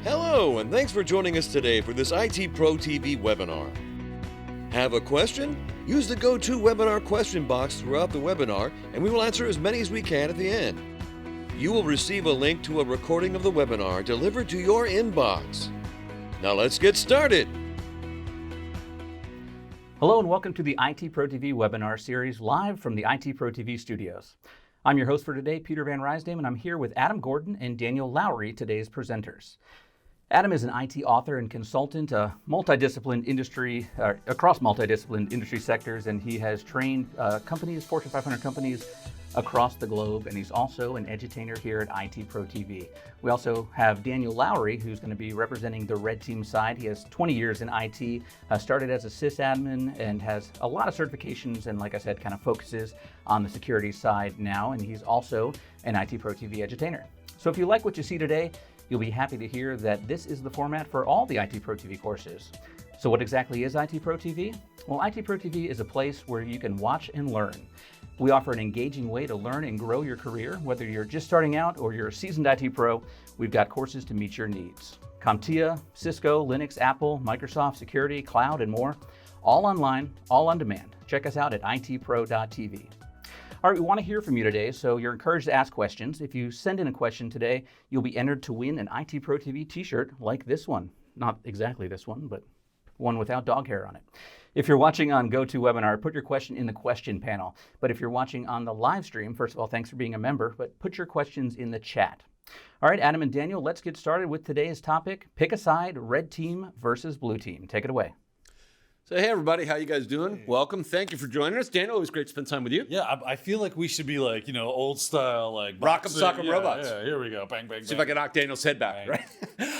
Hello, and thanks for joining us today for this ITProTV webinar. Have a question? Use the GoToWebinar question box throughout the webinar, and we will answer as many as we can at the end. You will receive a link to a recording of the webinar delivered to your inbox. Now let's get started. Hello and welcome to the ITProTV webinar series live from the ITProTV studios. I'm your host for today, Peter Van Rysdam, and I'm here with Adam Gordon and Daniel Lowrie, today's presenters. Adam is an IT author and consultant, across multidisciplined industry sectors, and he has trained companies, Fortune 500 companies across the globe, and he's also an edutainer here at ITProTV. We also have Daniel Lowrie, who's going to be representing the red team side. He has 20 years in IT, started as a sysadmin, and has a lot of certifications, and like I said, kind of focuses on the security side now, and he's also an ITProTV edutainer. So if you like what you see today, you'll be happy to hear that this is the format for all the ITProTV courses. So what exactly is ITProTV? Well, ITProTV is a place where you can watch and learn. We offer an engaging way to learn and grow your career. Whether you're just starting out or you're a seasoned IT pro, we've got courses to meet your needs. CompTIA, Cisco, Linux, Apple, Microsoft, security, cloud, and more. All online, all on demand. Check us out at itpro.tv. All right, we want to hear from you today, so you're encouraged to ask questions. If you send in a question today, you'll be entered to win an ITProTV t-shirt like this one. Not exactly this one, but one without dog hair on it. If you're watching on GoToWebinar, put your question in the question panel. But if you're watching on the live stream, first of all, thanks for being a member, but put your questions in the chat. All right, Adam and Daniel, let's get started with today's topic. Pick a side, red team versus blue team. Take it away. So hey everybody, how you guys doing? Hey. Welcome, thank you for joining us. Daniel, always great to spend time with you. Yeah, I feel like we should be like, old style, like rock 'em, sock 'em robots. Yeah, here we go, bang, bang, See if I can knock Daniel's head back, right?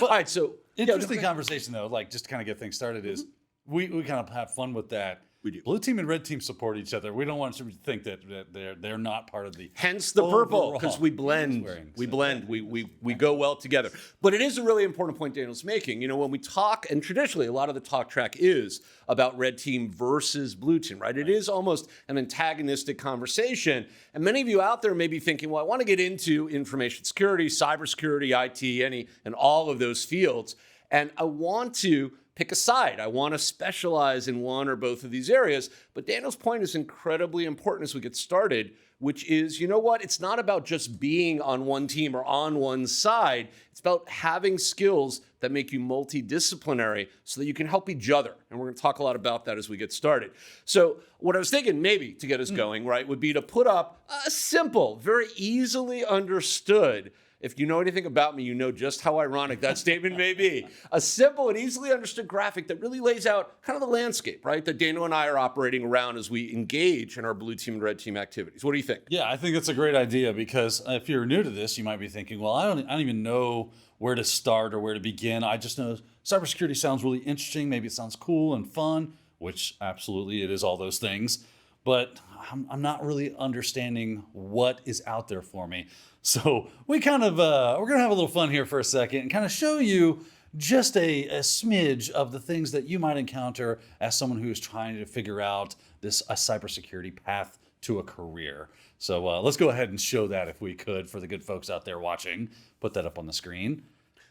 All right, so interesting conversation though, like just to kind of get things started is we kind of have fun with that. We do. Blue team and red team support each other. We don't want somebody to think that they're not part of the. Hence the purple, because we blend. We blend. We go well together. But it is a really important point Daniel's making. When we talk, and traditionally a lot of the talk track is about red team versus blue team, right? It is almost an antagonistic conversation. And many of you out there may be thinking, well, I want to get into information security, cybersecurity, IT, and all of those fields. And I want to pick a side. I want to specialize in one or both of these areas. But Daniel's point is incredibly important as we get started, which is, it's not about just being on one team or on one side. It's about having skills that make you multidisciplinary so that you can help each other. And we're going to talk a lot about that as we get started. So what I was thinking maybe to get us going, right, would be to put up a simple, very easily understood, if you know anything about me, you know just how ironic that statement may be. A simple and easily understood graphic that really lays out kind of the landscape, right, that Daniel and I are operating around as we engage in our blue team and red team activities. What do you think? Yeah, I think it's a great idea because if you're new to this, you might be thinking, well, I don't even know where to start or where to begin. I just know cybersecurity sounds really interesting. Maybe it sounds cool and fun, which absolutely it is all those things. But I'm not really understanding what is out there for me. So we kind of, we're going to have a little fun here for a second and kind of show you just a smidge of the things that you might encounter as someone who is trying to figure out a cybersecurity path to a career. So let's go ahead and show that if we could for the good folks out there watching. Put that up on the screen.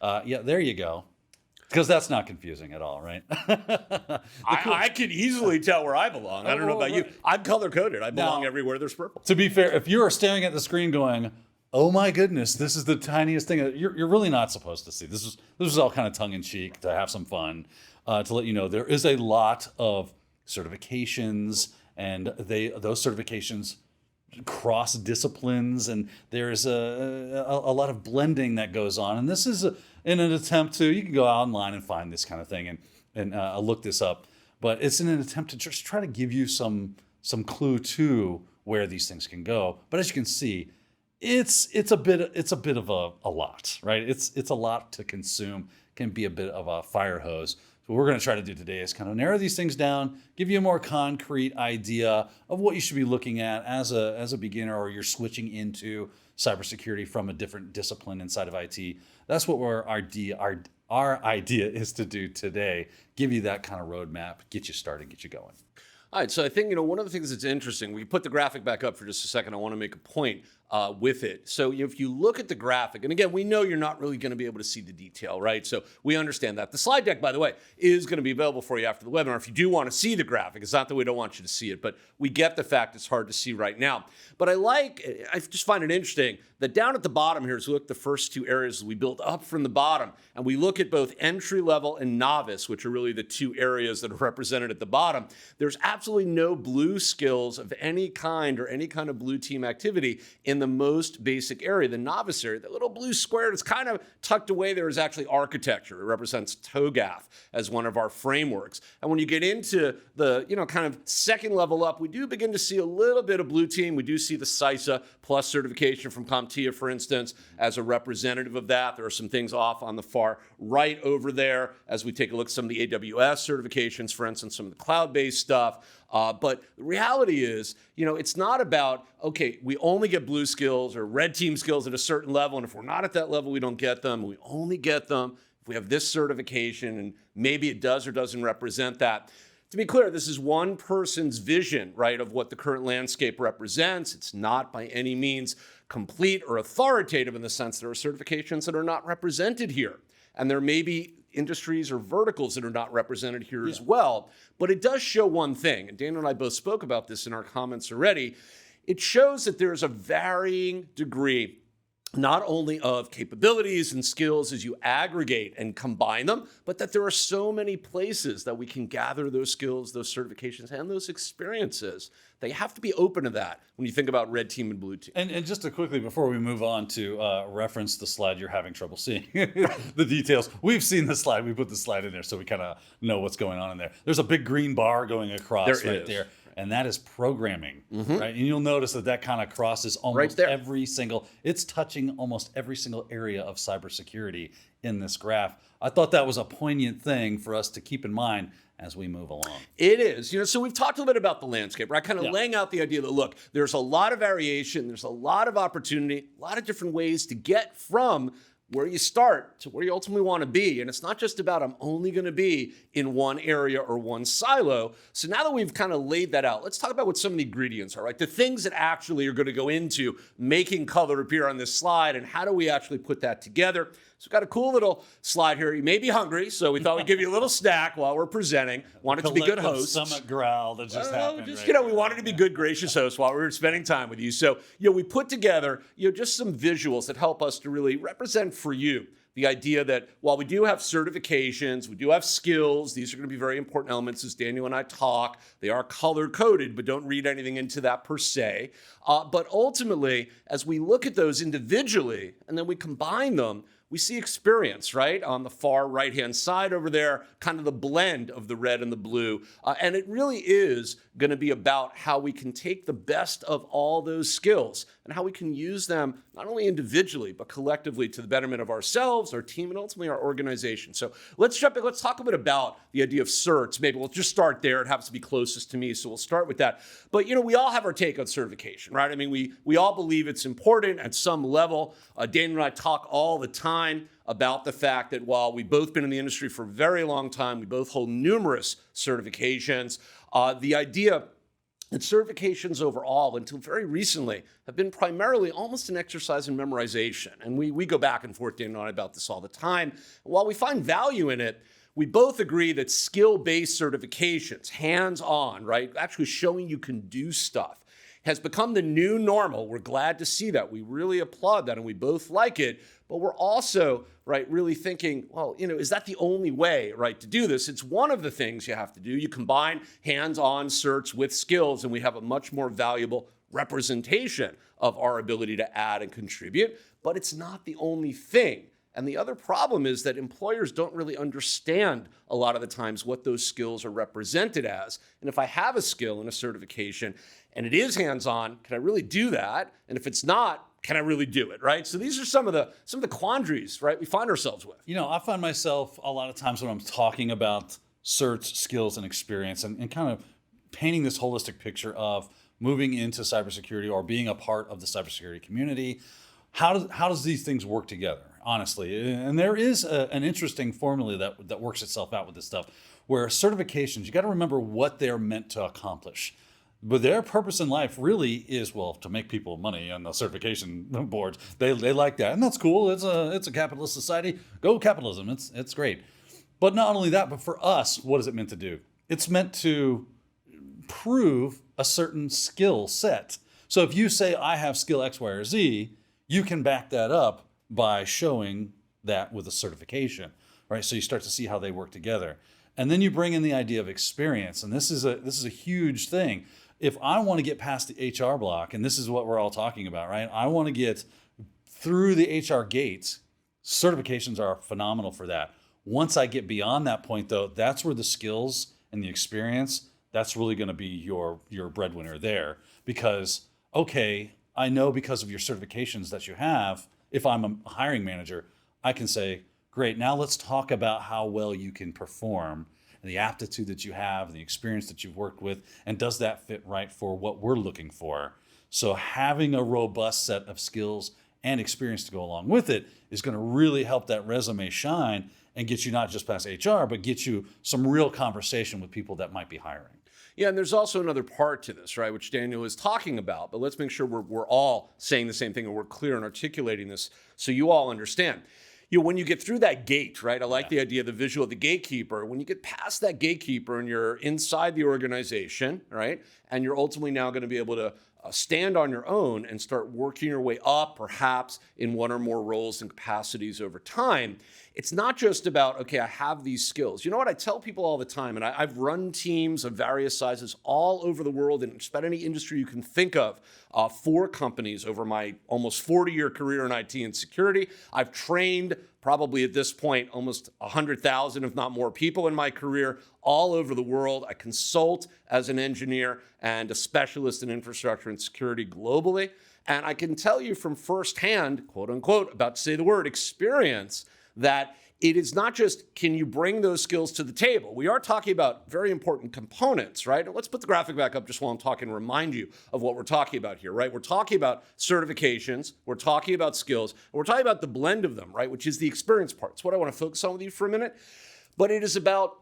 Yeah, there you go. Because that's not confusing at all, right? I can easily tell where I belong. I don't know about you. I'm color-coded. I belong everywhere there's purple. To be fair, if you are staring at the screen going, oh my goodness, this is the tiniest thing, you're really not supposed to see. This is all kind of tongue-in-cheek to have some fun, to let you know there is a lot of certifications, and those certifications cross disciplines, and there's a lot of blending that goes on. And this is in an attempt to, you can go online and find this kind of thing and look this up, but it's in an attempt to just try to give you some clue to where these things can go. But as you can see, it's a bit of a lot, right? It's a lot to consume, can be a bit of a fire hose. So what we're going to try to do today is kind of narrow these things down, give you a more concrete idea of what you should be looking at as a beginner, or you're switching into cybersecurity from a different discipline inside of IT. That's what our idea is to do today. Give you that kind of roadmap, get you started, get you going. All right, so I think, one of the things that's interesting, we put the graphic back up for just a second. I want to make a point. with it. So if you look at the graphic, and again, we know you're not really going to be able to see the detail, right? So we understand that. The slide deck, by the way, is going to be available for you after the webinar if you do want to see the graphic. It's not that we don't want you to see it, but we get the fact it's hard to see right now. But I just find it interesting that down at the bottom here, as we look at the first two areas, we build up from the bottom, and we look at both entry level and novice, which are really the two areas that are represented at the bottom. There's absolutely no blue skills of any kind or any kind of blue team activity in the most basic area, the novice area. The little blue square that's kind of tucked away there is actually architecture. It represents TOGAF as one of our frameworks. And when you get into the kind of second level up, we do begin to see a little bit of blue team. We do see the CISA plus certification from CompTIA, for instance, as a representative of that. There are some things off on the far right over there as we take a look at some of the AWS certifications, for instance, some of the cloud-based stuff. But the reality is, it's not about, okay, we only get blue skills or red team skills at a certain level, and if we're not at that level, we don't get them. We only get them if we have this certification, and maybe it does or doesn't represent that. To be clear, this is one person's vision, right, of what the current landscape represents. It's not by any means complete or authoritative in the sense there are certifications that are not represented here. And there may be industries or verticals that are not represented here as well. But it does show one thing, and Daniel and I both spoke about this in our comments already. It shows that there's a varying degree not only of capabilities and skills as you aggregate and combine them, but that there are so many places that we can gather those skills, those certifications, and those experiences. They have to be open to that when you think about red team and blue team. And just to quickly, before we move on to reference the slide you're having trouble seeing, the details. We've seen the slide. We put the slide in there so we kind of know what's going on in there. There's a big green bar going across there. And that is programming, right? And you'll notice that kind of crosses almost every single, it's touching almost every single area of cybersecurity in this graph. I thought that was a poignant thing for us to keep in mind as we move along. It is. So we've talked a little bit about the landscape, right? Kind of laying out the idea that, look, there's a lot of variation, there's a lot of opportunity, a lot of different ways to get from where you start to where you ultimately want to be. And it's not just about I'm only going to be in one area or one silo. So now that we've kind of laid that out, let's talk about what some of the ingredients are, right? The things that actually are going to go into making color appear on this slide, and how do we actually put that together? So we've got a cool little slide here. You may be hungry, so we thought we'd give you a little snack while we're presenting. Wanted to be good hosts. Stomach growl that just happened. We wanted to be good, gracious hosts while we were spending time with you. So, we put together, just some visuals that help us to really represent for you the idea that while we do have certifications, we do have skills, these are going to be very important elements as Daniel and I talk. They are color-coded, but don't read anything into that per se. But ultimately, as we look at those individually and then we combine them, we see experience, right? On the far right-hand side over there, kind of the blend of the red and the blue. And it really is going to be about how we can take the best of all those skills and how we can use them not only individually, but collectively to the betterment of ourselves, our team, and ultimately our organization. So let's jump in. Let's talk a bit about the idea of certs. Maybe we'll just start there. It happens to be closest to me, so we'll start with that. But, we all have our take on certification, right? I mean, we all believe it's important at some level. Daniel and I talk all the time about the fact that while we've both been in the industry for a very long time, we both hold numerous certifications. The idea that certifications overall, until very recently, have been primarily almost an exercise in memorization. And we go back and forth, Daniel and I, about this all the time. While we find value in it, we both agree that skill-based certifications, hands-on, right, actually showing you can do stuff, has become the new normal. We're glad to see that. We really applaud that, and we both like it. But we're also, right, really thinking, well, is that the only way, right, to do this? It's one of the things you have to do. You combine hands-on certs with skills, and we have a much more valuable representation of our ability to add and contribute. But it's not the only thing. And the other problem is that employers don't really understand a lot of the times what those skills are represented as. And if I have a skill and a certification and it is hands-on, can I really do that? And if it's not, can I really do it, right? So these are some of the quandaries, right, we find ourselves with. I find myself a lot of times when I'm talking about certs, skills, and experience and kind of painting this holistic picture of moving into cybersecurity or being a part of the cybersecurity community, how does these things work together, honestly? And there is an interesting formula that works itself out with this stuff, where certifications, you got to remember what they're meant to accomplish. But their purpose in life really is, well, to make people money on the certification boards. They like that, and that's cool. It's a capitalist society. Go capitalism. It's great. But not only that, but for us, what is it meant to do? It's meant to prove a certain skill set. So if you say I have skill X, Y, or Z, you can back that up by showing that with a certification, right? So you start to see how they work together. And then you bring in the idea of experience, and this is a huge thing. If I want to get past the HR block, and this is what we're all talking about, right? I want to get through the HR gates. Certifications are phenomenal for that. Once I get beyond that point, though, that's where the skills and the experience, that's really going to be your breadwinner there. Because, okay, I know because of your certifications that you have, if I'm a hiring manager, I can say, great, now let's talk about how well you can perform and the aptitude that you have and the experience that you've worked with, and does that fit right for what we're looking for? So having a robust set of skills and experience to go along with it is going to really help that resume shine and get you not just past HR, but get you some real conversation with people that might be hiring. Yeah, and there's also another part to this, right, which Daniel is talking about, but let's make sure we're all saying the same thing and we're clear in articulating this so you all understand. When you get through that gate, right? I like the idea of the visual of the gatekeeper. When you get past that gatekeeper and you're inside the organization, right? And you're ultimately now going to be able to stand on your own and start working your way up, perhaps in one or more roles and capacities over time. It's not just about, okay, I have these skills. You know what? I tell people all the time, and I've run teams of various sizes all over the world in just about any industry you can think of for companies over my almost 40-year career in IT and security. I've trained probably at this point almost 100,000, if not more, people in my career all over the world. I consult as an engineer and a specialist in infrastructure and security globally. And I can tell you from firsthand, quote unquote, about to say the word, experience, that it is not just, can you bring those skills to the table? We are talking about very important components, right? Let's put the graphic back up just while I'm talking and remind you of what we're talking about here, right? We're talking about certifications, we're talking about skills, and we're talking about the blend of them, right? Which is the experience part. It's what I want to focus on with you for a minute. But it is about,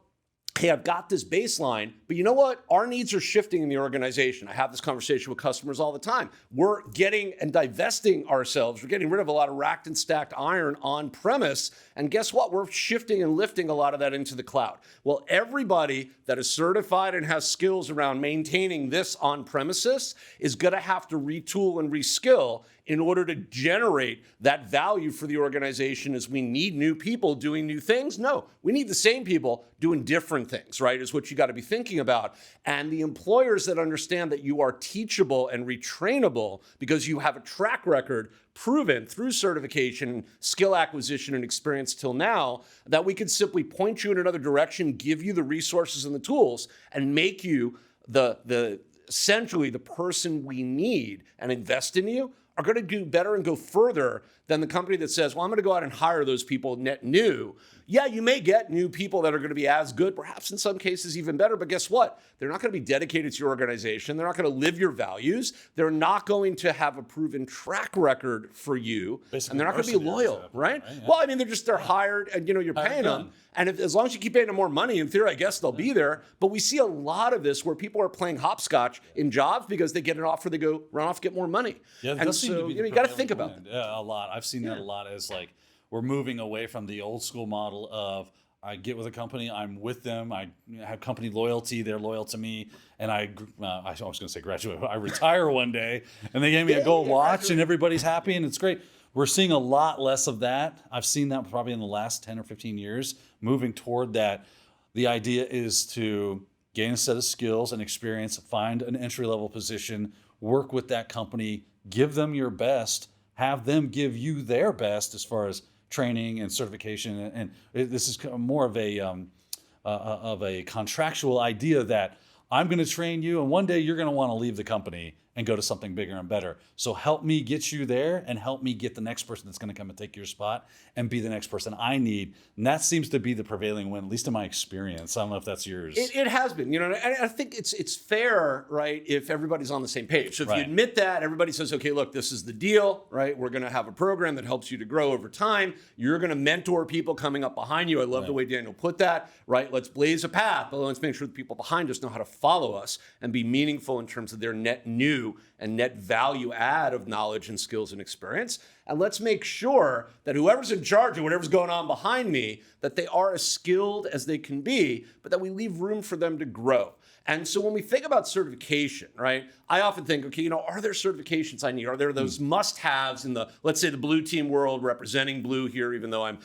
hey, I've got this baseline, but you know what? Our needs are shifting in the organization. I have this conversation with customers all the time. We're getting and divesting ourselves. We're getting rid of a lot of racked and stacked iron on premise. And guess what? We're shifting and lifting a lot of that into the cloud. Well, everybody that is certified and has skills around maintaining this on premises is going to have to retool and reskill in order to generate that value for the organization. As we need new people doing new things? No, we need the same people doing different things, right, is what you got to be thinking about. And the employers that understand that you are teachable and retrainable because you have a track record proven through certification, skill acquisition, and experience till now, that we could simply point you in another direction, give you the resources and the tools, and make you essentially the person we need and invest in you, are going to do better and go further than the company that says, well, I'm going to go out and hire those people net new. Yeah, you may get new people that are going to be as good, perhaps in some cases even better, but guess what? They're not going to be dedicated to your organization. They're not going to live your values. They're not going to have a proven track record for you. Basically, and they're not going to be loyal, right? Yeah. Well, I mean, they're hired and, you're paying them. And as long as you keep paying them more money, in theory, I guess they'll be there. But we see a lot of this where people are playing hopscotch in jobs because they get an offer, they go run off, get more money. Yeah, and so you got to think about it. Yeah, a lot. I've seen that a lot as like, we're moving away from the old school model of I get with a company, I'm with them, I have company loyalty, they're loyal to me, and I was going to say graduate, I retire one day, and they gave me a gold watch, and everybody's happy, and it's great. We're seeing a lot less of that. I've seen that probably in the last 10 or 15 years, moving toward that. The idea is to gain a set of skills and experience, find an entry-level position, work with that company, give them your best, have them give you their best as far as training and certification, and this is more of a contractual idea that I'm going to train you, and one day you're going to want to leave the company, and go to something bigger and better. So help me get you there and help me get the next person that's going to come and take your spot and be the next person I need. And that seems to be the prevailing wind, at least in my experience. I don't know if that's yours. It has been, and I think it's fair, right, if everybody's on the same page. So if you admit that, everybody says, okay, look, this is the deal, right? We're going to have a program that helps you to grow over time. You're going to mentor people coming up behind you. I love the way Daniel put that, right? Let's blaze a path, but let's make sure the people behind us know how to follow us and be meaningful in terms of their net new and net value add of knowledge and skills and experience. And let's make sure that whoever's in charge of whatever's going on behind me, that they are as skilled as they can be, but that we leave room for them to grow. And so when we think about certification, right, I often think, okay, are there certifications I need? Are there those must-haves in the, let's say, the blue team world, representing blue here, even though I'm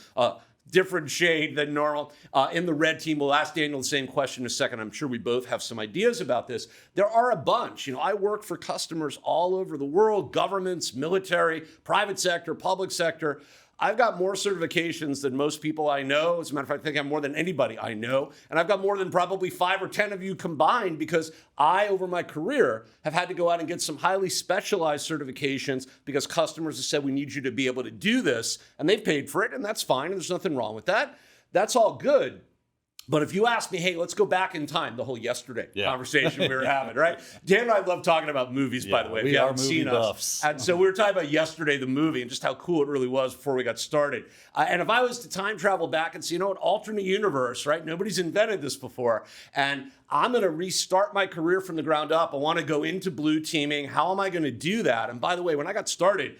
different shade than normal. In the red team, we'll ask Daniel the same question in a second. I'm sure we both have some ideas about this. There are a bunch. I work for customers all over the world, governments, military, private sector, public sector. I've got more certifications than most people I know. As a matter of fact, I think I have more than anybody I know. And I've got more than probably 5 or 10 of you combined, because I, over my career, have had to go out and get some highly specialized certifications because customers have said, we need you to be able to do this. And they've paid for it, and that's fine. And there's nothing wrong with that. That's all good. But if you ask me, hey, let's go back in time, the whole yesterday conversation we were having, right? Dan and I love talking about movies, by the way, if you haven't seen us. And so we were talking about yesterday, the movie, and just how cool it really was before we got started. And if I was to time travel back and say, an alternate universe, right? Nobody's invented this before. And I'm going to restart my career from the ground up. I want to go into blue teaming. How am I going to do that? And by the way, when I got started,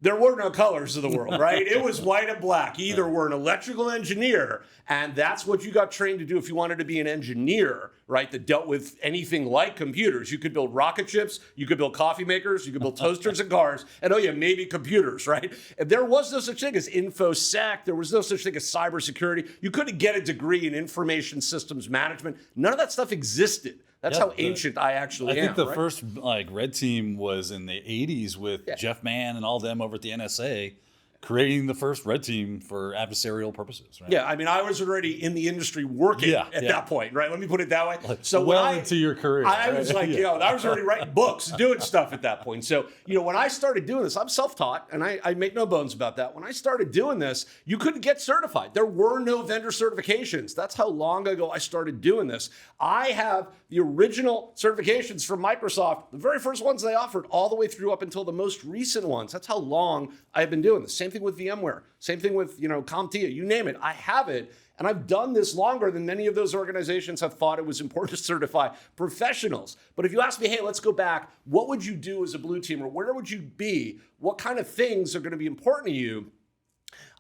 there were no colors of the world, right? It was white and black. You either were an electrical engineer, and that's what you got trained to do if you wanted to be an engineer, right, that dealt with anything like computers. You could build rocket ships, you could build coffee makers, you could build toasters and cars, and maybe computers, right? And there was no such thing as InfoSec. There was no such thing as cybersecurity. You couldn't get a degree in information systems management. None of that stuff existed. That's how ancient I actually am. I think the first red team was in the 80s with Jeff Mann and all them over at the NSA, creating the first red team for adversarial purposes. Right? Yeah, I was already in the industry working at that point, right? Let me put it that way. So into your career. I was I was already writing books, doing stuff at that point. So, when I started doing this, I'm self-taught, and I make no bones about that. When I started doing this, you couldn't get certified. There were no vendor certifications. That's how long ago I started doing this. I have the original certifications from Microsoft, the very first ones they offered, all the way through up until the most recent ones. That's how long I've been doing this. Same thing with VMware. Same thing with, CompTIA. You name it. I have it. And I've done this longer than many of those organizations have thought it was important to certify professionals. But if you ask me, hey, let's go back, what would you do as a blue teamer? Where would you be? What kind of things are going to be important to you?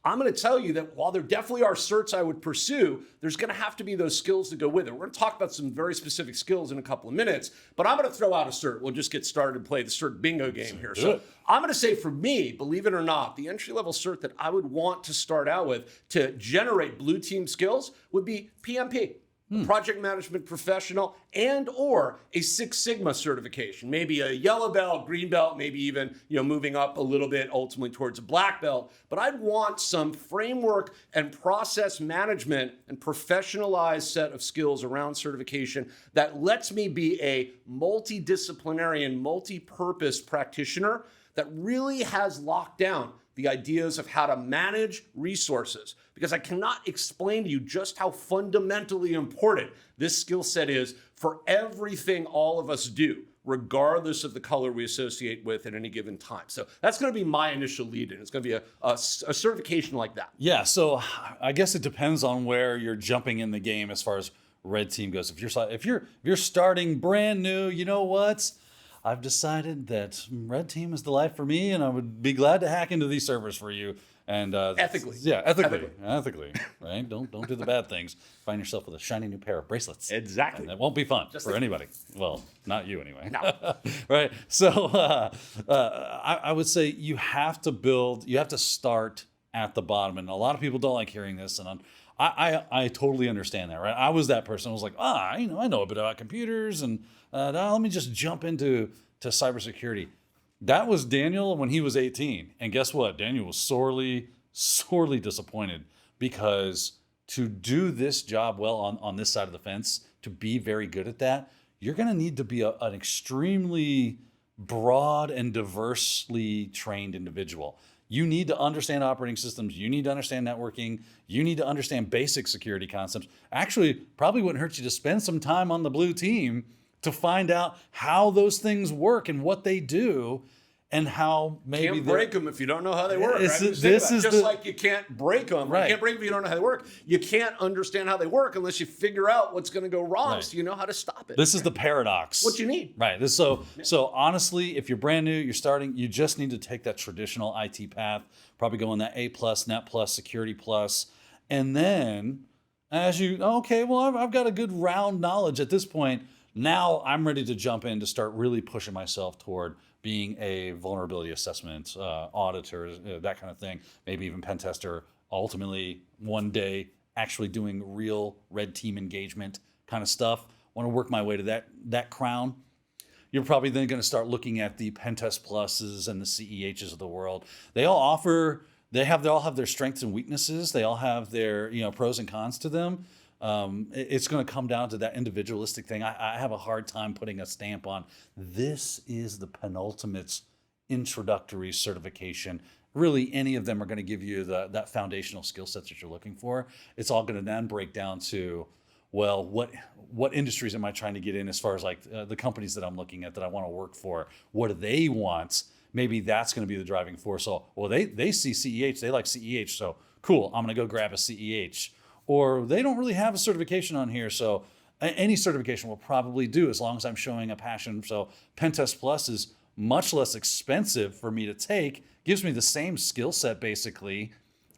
I'm going to tell you that while there definitely are certs I would pursue, there's going to have to be those skills to go with it. We're going to talk about some very specific skills in a couple of minutes, but I'm going to throw out a cert. We'll just get started and play the cert bingo game here. So I'm going to say, for me, believe it or not, the entry-level cert that I would want to start out with to generate blue team skills would be PMP. Project management professional, and or a Six Sigma certification, maybe a yellow belt, green belt, maybe even moving up a little bit ultimately towards a black belt. But I'd want some framework and process management and professionalized set of skills around certification that lets me be a multidisciplinary and multi-purpose practitioner that really has locked down the ideas of how to manage resources, because I cannot explain to you just how fundamentally important this skill set is for everything all of us do, regardless of the color we associate with at any given time. So that's going to be my initial lead-in. It's going to be a certification like that. Yeah, so I guess it depends on where you're jumping in the game as far as red team goes. If you're starting brand new, you know what? I've decided that red team is the life for me, and I would be glad to hack into these servers for you. And ethically, ethically, right? Don't do the bad things. Find yourself with a shiny new pair of bracelets. Exactly. And that won't be fun for anybody. Well, not you anyway. No. Right. So I would say you have to start at the bottom, and a lot of people don't like hearing this, and I totally understand that, right? I was that person. I was like, I know a bit about computers, and let me just jump into cybersecurity. That was Daniel when he was 18. And guess what? Daniel was sorely, sorely disappointed, because to do this job well on this side of the fence, to be very good at that, you're going to need to be an extremely broad and diversely trained individual. You need to understand operating systems. You need to understand networking. You need to understand basic security concepts. Actually, probably wouldn't hurt you to spend some time on the blue team to find out how those things work and what they do, and how maybe can't break them if you don't know how they work. Right? This is just like you can't break them. Right. You can't break them if you don't know how they work. You can't understand how they work unless you figure out what's going to go wrong, Right. so you know how to stop it. This is the paradox. What you need. Right. So honestly, if you're brand new, you're starting, you just need to take that traditional IT path, probably go on that A+, Net+, Security+, and then I've got a good round knowledge at this point. Now I'm ready to jump in to start really pushing myself toward being a vulnerability assessment auditor, that kind of thing, maybe even pen tester, ultimately one day actually doing real red team engagement kind of stuff. Want to work my way to that crown. You're probably then going to start looking at the pen test pluses and the CEHs of the world. They all have their strengths and weaknesses. They all have their pros and cons to them. It's going to come down to that individualistic thing. I have a hard time putting a stamp on this is the penultimate introductory certification. Really, any of them are going to give you that foundational skill sets that you're looking for. It's all going to then break down to, well, what industries am I trying to get in as far as like the companies that I'm looking at that I want to work for? What do they want? Maybe that's going to be the driving force. So, well, they see CEH, they like CEH, so cool, I'm going to go grab a CEH. Or they don't really have a certification on here, so any certification will probably do as long as I'm showing a passion. So Pentest Plus is much less expensive for me to take, gives me the same skill set basically,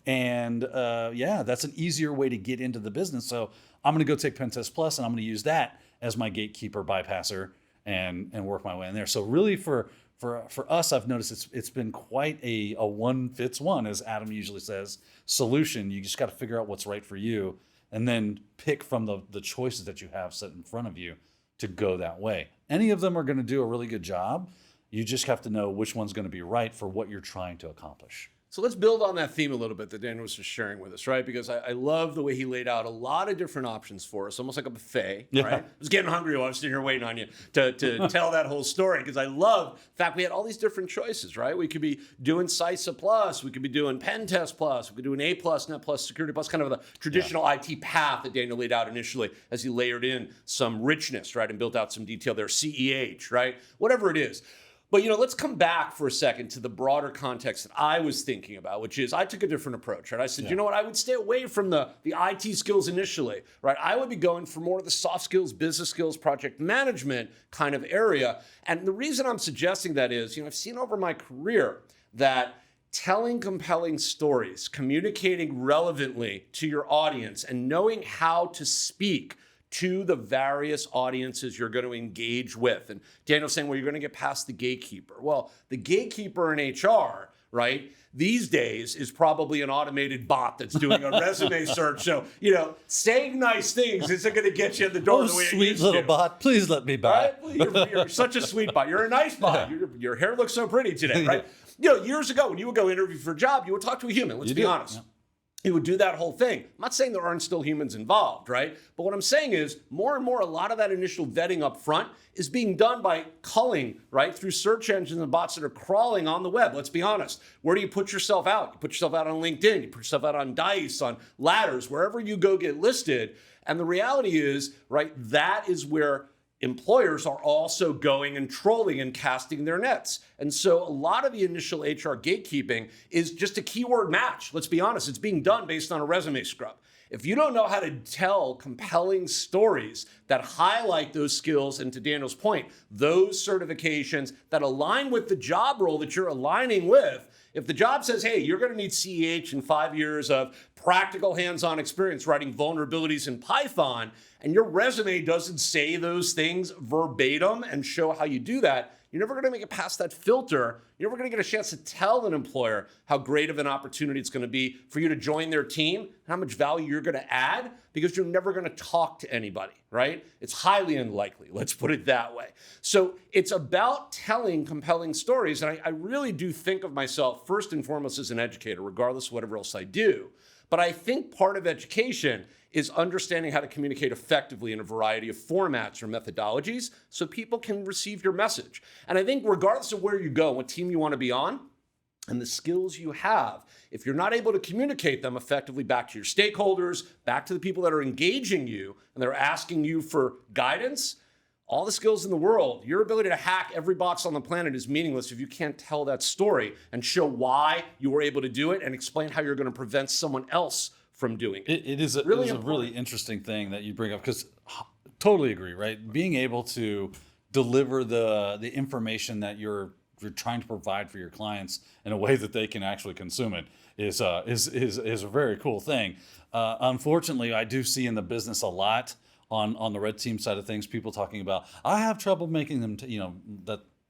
and that's an easier way to get into the business. So I'm going to go take Pentest Plus, and I'm going to use that as my gatekeeper bypasser and work my way in there. So really for us, I've noticed it's been quite a one fits one, as Adam usually says, solution. You just got to figure out what's right for you and then pick from the choices that you have set in front of you to go that way. Any of them are going to do a really good job. You just have to know which one's going to be right for what you're trying to accomplish. So let's build on that theme a little bit that Daniel was just sharing with us, right? Because I love the way he laid out a lot of different options for us, almost like a buffet, right? I was getting hungry while I was sitting here waiting on you to tell that whole story, because I love the fact we had all these different choices, right? We could be doing CISA Plus, we could be doing Pen Test Plus, we could do an A+, Net+, Security Plus, kind of the traditional IT path that Daniel laid out initially as he layered in some richness, right? And built out some detail there, CEH, right? Whatever it is. But, let's come back for a second to the broader context that I was thinking about, which is I took a different approach, right? I said, you know what? I would stay away from the IT skills initially, right? I would be going for more of the soft skills, business skills, project management kind of area. And the reason I'm suggesting that is, I've seen over my career that telling compelling stories, communicating relevantly to your audience, and knowing how to speak to the various audiences you're going to engage with. And Daniel's saying, well, you're going to get past the gatekeeper. Well, the gatekeeper in HR, right, these days is probably an automated bot that's doing a resume search. So, saying nice things isn't going to get you in the door the way it sweet used little to. bot, please let me by. Right? You're such a sweet bot. You're a nice bot. Your hair looks so pretty today, right? Years ago, when you would go interview for a job, you would talk to a human. Let's be honest. Yeah. He would do that whole thing. I'm not saying there aren't still humans involved, right? But what I'm saying is more and more, a lot of that initial vetting up front is being done by culling, right, through search engines and bots that are crawling on the web. Let's be honest. Where do you put yourself out? You put yourself out on LinkedIn. You put yourself out on Dice, on Ladders, wherever you go get listed. And the reality is, right, that is where employers are also going and trolling and casting their nets. And so a lot of the initial HR gatekeeping is just a keyword match. Let's be honest, it's being done based on a resume scrub. If you don't know how to tell compelling stories that highlight those skills, and to Daniel's point, those certifications that align with the job role that you're aligning with, if the job says, hey, you're going to need CEH and 5 years of practical hands-on experience writing vulnerabilities in Python, and your resume doesn't say those things verbatim and show how you do that, you're never going to make it past that filter. You're never going to get a chance to tell an employer how great of an opportunity it's going to be for you to join their team, how much value you're going to add, because you're never going to talk to anybody, right? It's highly unlikely, let's put it that way. So it's about telling compelling stories, and I really do think of myself first and foremost as an educator, regardless of whatever else I do. But I think part of education is understanding how to communicate effectively in a variety of formats or methodologies so people can receive your message. And I think regardless of where you go, what team you want to be on, and the skills you have, if you're not able to communicate them effectively back to your stakeholders, back to the people that are engaging you, and they're asking you for guidance, all the skills in the world, your ability to hack every box on the planet is meaningless if you can't tell that story and show why you were able to do it and explain how you're going to prevent someone else from doing it. It is a really interesting thing that you bring up, because totally agree, right? Being able to deliver the information that you're trying to provide for your clients in a way that they can actually consume it is a very cool thing. Unfortunately, I do see in the business a lot on the red team side of things, people talking about, I have trouble making them,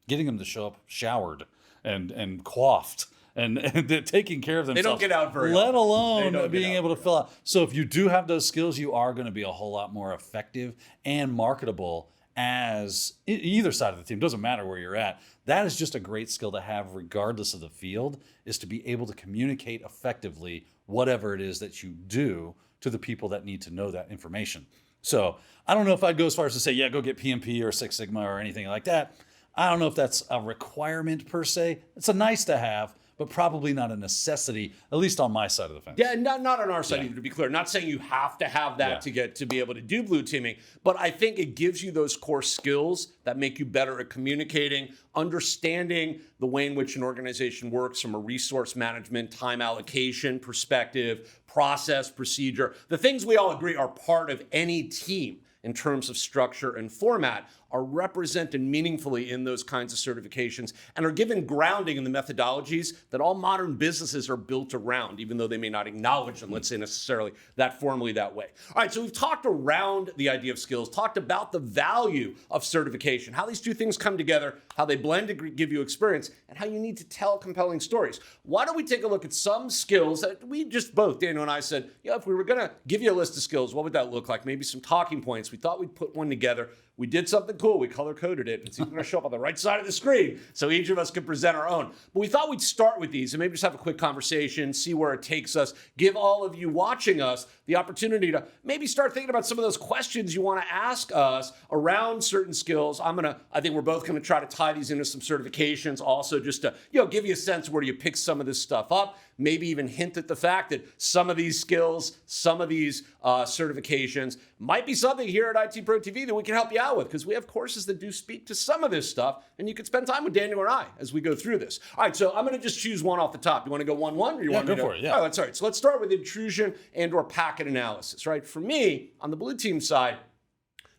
getting them to show up showered and coiffed and taking care of themselves. They don't get out very let often. alone being able to fill out. So if you do have those skills, you are going to be a whole lot more effective and marketable as either side of the team. Doesn't matter where you're at. That is just a great skill to have regardless of the field, is to be able to communicate effectively whatever it is that you do to the people that need to know that information. So I don't know if I'd go as far as to say, yeah, go get PMP or Six Sigma or anything like that. I don't know if that's a requirement per se. It's a nice to have, but probably not a necessity, at least on my side of the fence. Yeah, not on our side either, to be clear. Not saying you have to have that to be able to do blue teaming, but I think it gives you those core skills that make you better at communicating, understanding the way in which an organization works from a resource management, time allocation perspective, process, procedure. The things we all agree are part of any team in terms of structure and format are represented meaningfully in those kinds of certifications and are given grounding in the methodologies that all modern businesses are built around, even though they may not acknowledge them, let's say necessarily that formally that way. All right, so we've talked around the idea of skills, talked about the value of certification, how these two things come together, how they blend to give you experience, and how you need to tell compelling stories. Why don't we take a look at some skills that we just both, Daniel and I, said, if we were going to give you a list of skills, what would that look like? Maybe some talking points. We thought we'd put one together. We did something cool. We color-coded it. It's even going to show up on the right side of the screen so each of us can present our own. But we thought we'd start with these and maybe just have a quick conversation, see where it takes us, give all of you watching us the opportunity to maybe start thinking about some of those questions you want to ask us around certain skills. I think we're both going to try to tie these into some certifications also, just to give you a sense of where you pick some of this stuff up. Maybe even hint at the fact that some of these skills, some of these certifications might be something here at ITProTV that we can help you out with, because we have courses that do speak to some of this stuff, and you can spend time with Daniel and I as we go through this. All right, so I'm going to just choose one off the top. You want to go 1-1, or you want to go for it? Yeah. All right, all right. So let's start with intrusion and/or packet analysis. Right, for me on the blue team side,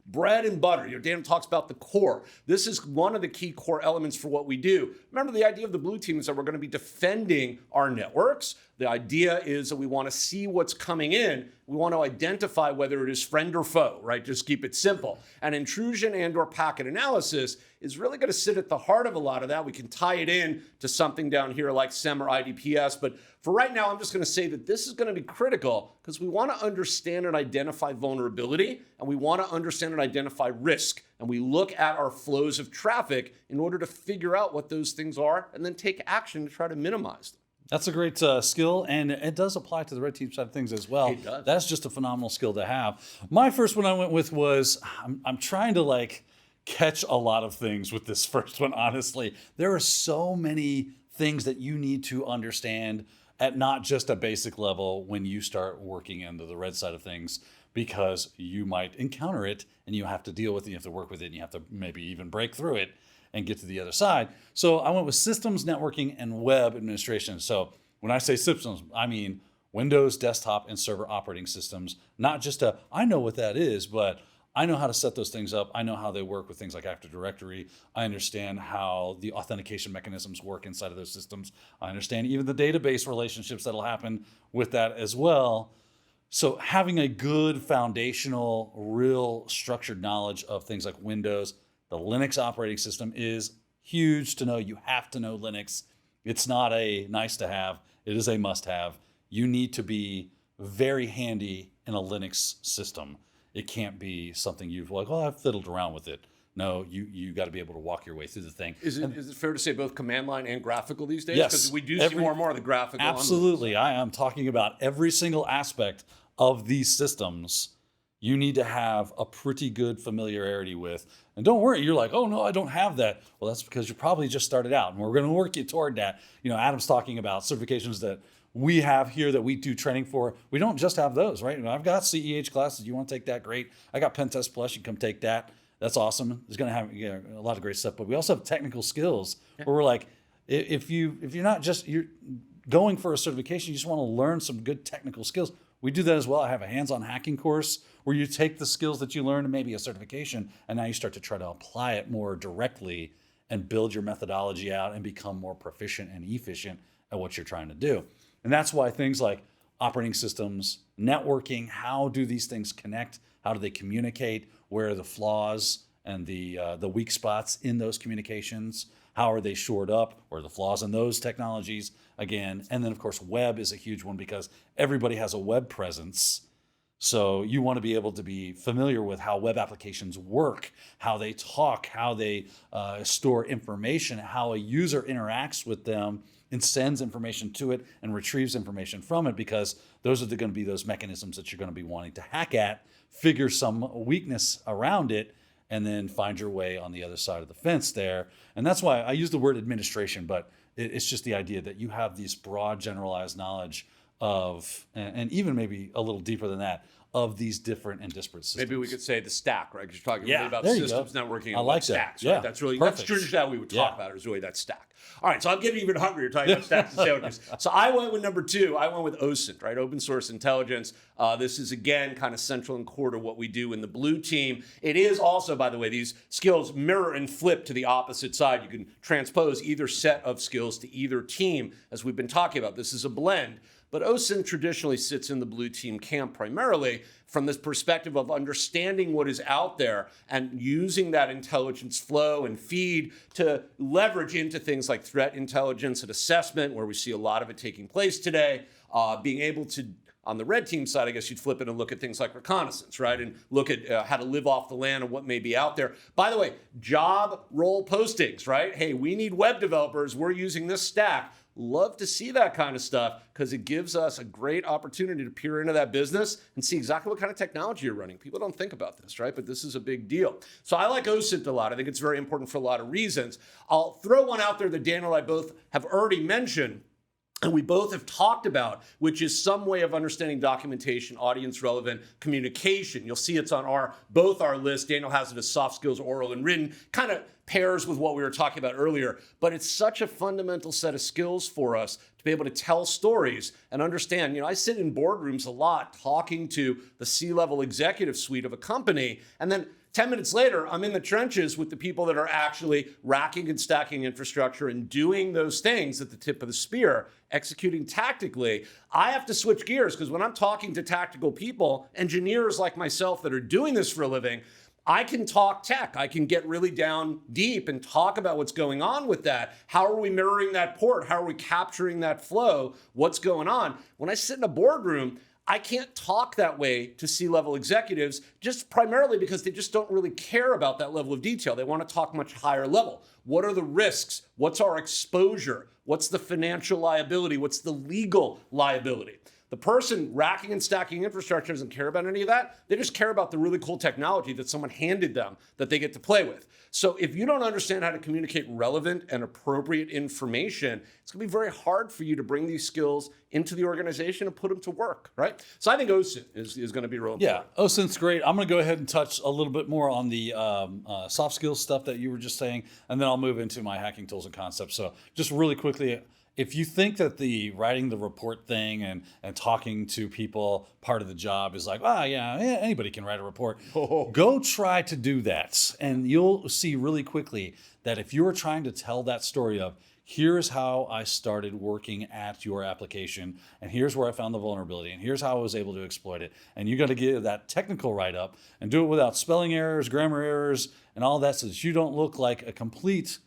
bread and butter. Daniel talks about the core. This is one of the key core elements for what we do. Remember, the idea of the blue team is that we're going to be defending our networks. The idea is that we want to see what's coming in. We want to identify whether it is friend or foe, right? Just keep it simple. And intrusion and/or packet analysis is really going to sit at the heart of a lot of that. We can tie it in to something down here like SEM or IDPS. But for right now, I'm just going to say that this is going to be critical because we want to understand and identify vulnerability, and we want to understand and identify risk. And we look at our flows of traffic in order to figure out what those things are and then take action to try to minimize them. That's a great skill, and it does apply to the red team side of things as well. It does. That's just a phenomenal skill to have. My first one I went with was, I'm trying to catch a lot of things with this first one, honestly. There are so many things that you need to understand at not just a basic level when you start working into the red side of things, because you might encounter it and you have to deal with it, you have to work with it, and you have to maybe even break through it and get to the other side. So I went with systems, networking, and web administration. So when I say systems, I mean Windows, desktop, and server operating systems. Not just I know what that is, but I know how to set those things up. I know how they work with things like Active Directory. I understand how the authentication mechanisms work inside of those systems. I understand even the database relationships that'll happen with that as well. So having a good foundational, real structured knowledge of things like Windows, the Linux operating system is huge to know. You have to know Linux. It's not a nice to have. It is a must have. You need to be very handy in a Linux system. It can't be something I've fiddled around with it. No, you got to be able to walk your way through the thing. Is it fair to say both command line and graphical these days? Yes. Because we do see more and more of the graphical. Absolutely. I am talking about every single aspect of these systems you need to have a pretty good familiarity with. And don't worry, you're like, oh no, I don't have that. Well, that's because you probably just started out, and we're going to work you toward that. Adam's talking about certifications that we have here that we do training for. We don't just have those, right? I've got CEH classes. You want to take that? Great. I got Pen Test Plus. You can come take that. That's awesome. It's going to have a lot of great stuff. But we also have technical skills where we're like, if you're not just you're going for a certification, you just want to learn some good technical skills. We do that as well. I have a hands-on hacking course where you take the skills that you learn and maybe a certification, and now you start to try to apply it more directly and build your methodology out and become more proficient and efficient at what you're trying to do. And that's why things like operating systems, networking, how do these things connect? How do they communicate? Where are the flaws and the weak spots in those communications? How are they shored up? Where are the flaws in those technologies? Again, and then of course, web is a huge one because everybody has a web presence. So you want to be able to be familiar with how web applications work, how they talk, how they store information, how a user interacts with them and sends information to it and retrieves information from it, because those are going to be those mechanisms that you're going to be wanting to hack at, figure some weakness around it, and then find your way on the other side of the fence there. And that's why I use the word administration, but it's just the idea that you have these broad generalized knowledge of, and even maybe a little deeper than that, of these different and disparate systems. Maybe we could say the stack, right? Because you're talking really about there you systems go. networking and I like that. stacks, Yeah, right? That's really perfect. that's traditionally how we would talk about it, is really that stack. All right, so I'm getting even hungrier talking about stacks and sandwiches. So I went with number 2. I went with OSINT, right? Open source intelligence. This is, again, kind of central and core to what we do in the blue team. It is also, by the way, these skills mirror and flip to the opposite side. You can transpose either set of skills to either team, as we've been talking about. This is a blend. But OSINT traditionally sits in the blue team camp primarily from this perspective of understanding what is out there and using that intelligence flow and feed to leverage into things like threat intelligence and assessment, where we see a lot of it taking place today, being able to, on the red team side, I guess you'd flip it and look at things like reconnaissance, right? And look at how to live off the land and what may be out there. By the way, job role postings, right? Hey, we need web developers. We're using this stack. Love to see that kind of stuff because it gives us a great opportunity to peer into that business and see exactly what kind of technology you're running. People don't think about this, right? But this is a big deal. So I like OSINT a lot. I think it's very important for a lot of reasons. I'll throw one out there that Daniel and I both have already mentioned, and we both have talked about, which is some way of understanding documentation, audience relevant communication. You'll see it's on both our lists. Daniel has it as soft skills, oral and written, kind of pairs with what we were talking about earlier. But it's such a fundamental set of skills for us to be able to tell stories and understand. I sit in boardrooms a lot talking to the C-level executive suite of a company, and then 10 minutes later, I'm in the trenches with the people that are actually racking and stacking infrastructure and doing those things at the tip of the spear, executing tactically. I have to switch gears because when I'm talking to tactical people, engineers like myself that are doing this for a living, I can talk tech. I can get really down deep and talk about what's going on with that. How are we mirroring that port? How are we capturing that flow? What's going on? When I sit in a boardroom, I can't talk that way to C-level executives, just primarily because they just don't really care about that level of detail. They want to talk much higher level. What are the risks? What's our exposure? What's the financial liability? What's the legal liability? The person racking and stacking infrastructure doesn't care about any of that. They just care about the really cool technology that someone handed them that they get to play with. So if you don't understand how to communicate relevant and appropriate information, it's going to be very hard for you to bring these skills into the organization and put them to work, right? So I think OSINT is going to be real important. Yeah, OSINT's great. I'm going to go ahead and touch a little bit more on the soft skills stuff that you were just saying, and then I'll move into my hacking tools and concepts. So just really quickly, if you think that the writing the report thing and talking to people part of the job is like, yeah, anybody can write a report, go try to do that. And you'll see really quickly that if you're trying to tell that story of, here's how I started working at your application, and here's where I found the vulnerability, and here's how I was able to exploit it, and you got to give that technical write-up and do it without spelling errors, grammar errors, and all that so that you don't look like a complete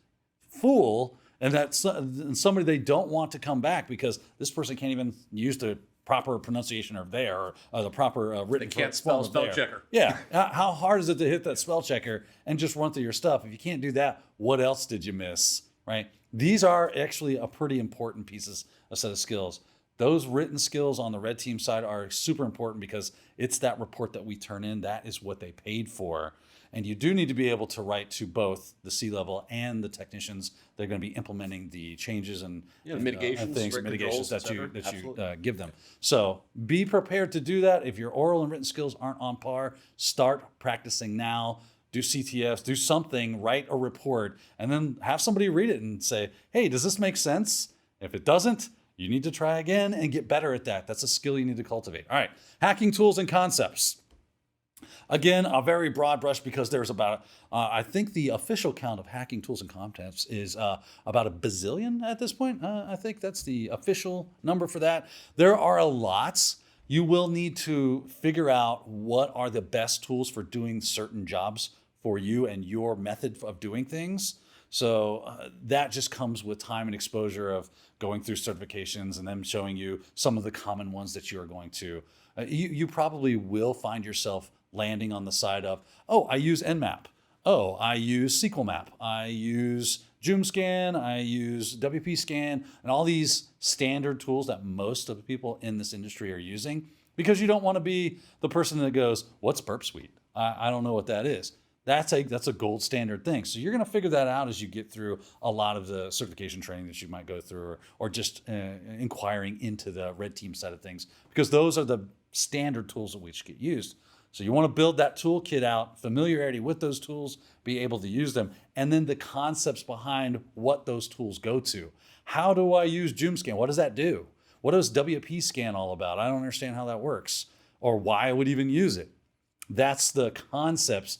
fool. And that's somebody they don't want to come back because this person can't even use the proper pronunciation of there, or the proper written They can't spell form of there. checker. Yeah. How hard is it to hit that spell checker and just run through your stuff? If you can't do that, what else did you miss, right? These are actually a pretty important a set of skills. Those written skills on the red team side are super important because it's that report that we turn in. That is what they paid for. And you do need to be able to write to both the C-level and the technicians that are going to be implementing the changes and mitigations, things, risk mitigations controls, that you Absolutely. give them. So be prepared to do that. If your oral and written skills aren't on par, start practicing now. Do CTFs, do something, write a report, and then have somebody read it and say, hey, does this make sense? If it doesn't, you need to try again and get better at that. That's a skill you need to cultivate. All right, hacking tools and concepts. Again, a very broad brush because there's about, I think the official count of hacking tools and concepts is about a bazillion at this point. I think that's the official number for that. There are a lot. You will need to figure out what are the best tools for doing certain jobs for you and your method of doing things. So that just comes with time and exposure of going through certifications and them showing you some of the common ones that you are going to. You probably will find yourself landing on the side of, oh, I use Nmap. Oh, I use SQL Map. I use JoomScan. I use WP Scan, and all these standard tools that most of the people in this industry are using, because you don't want to be the person that goes, what's Burp Suite? I don't know what that is. That's a gold standard thing. So you're going to figure that out as you get through a lot of the certification training that you might go through, or just inquiring into the red team side of things, because those are the standard tools that which get used. So you want to build that toolkit out, familiarity with those tools, be able to use them, and then the concepts behind what those tools go to. How do I use JoomScan? What does that do? What is WP Scan all about? I don't understand how that works, or why I would even use it. That's the concepts.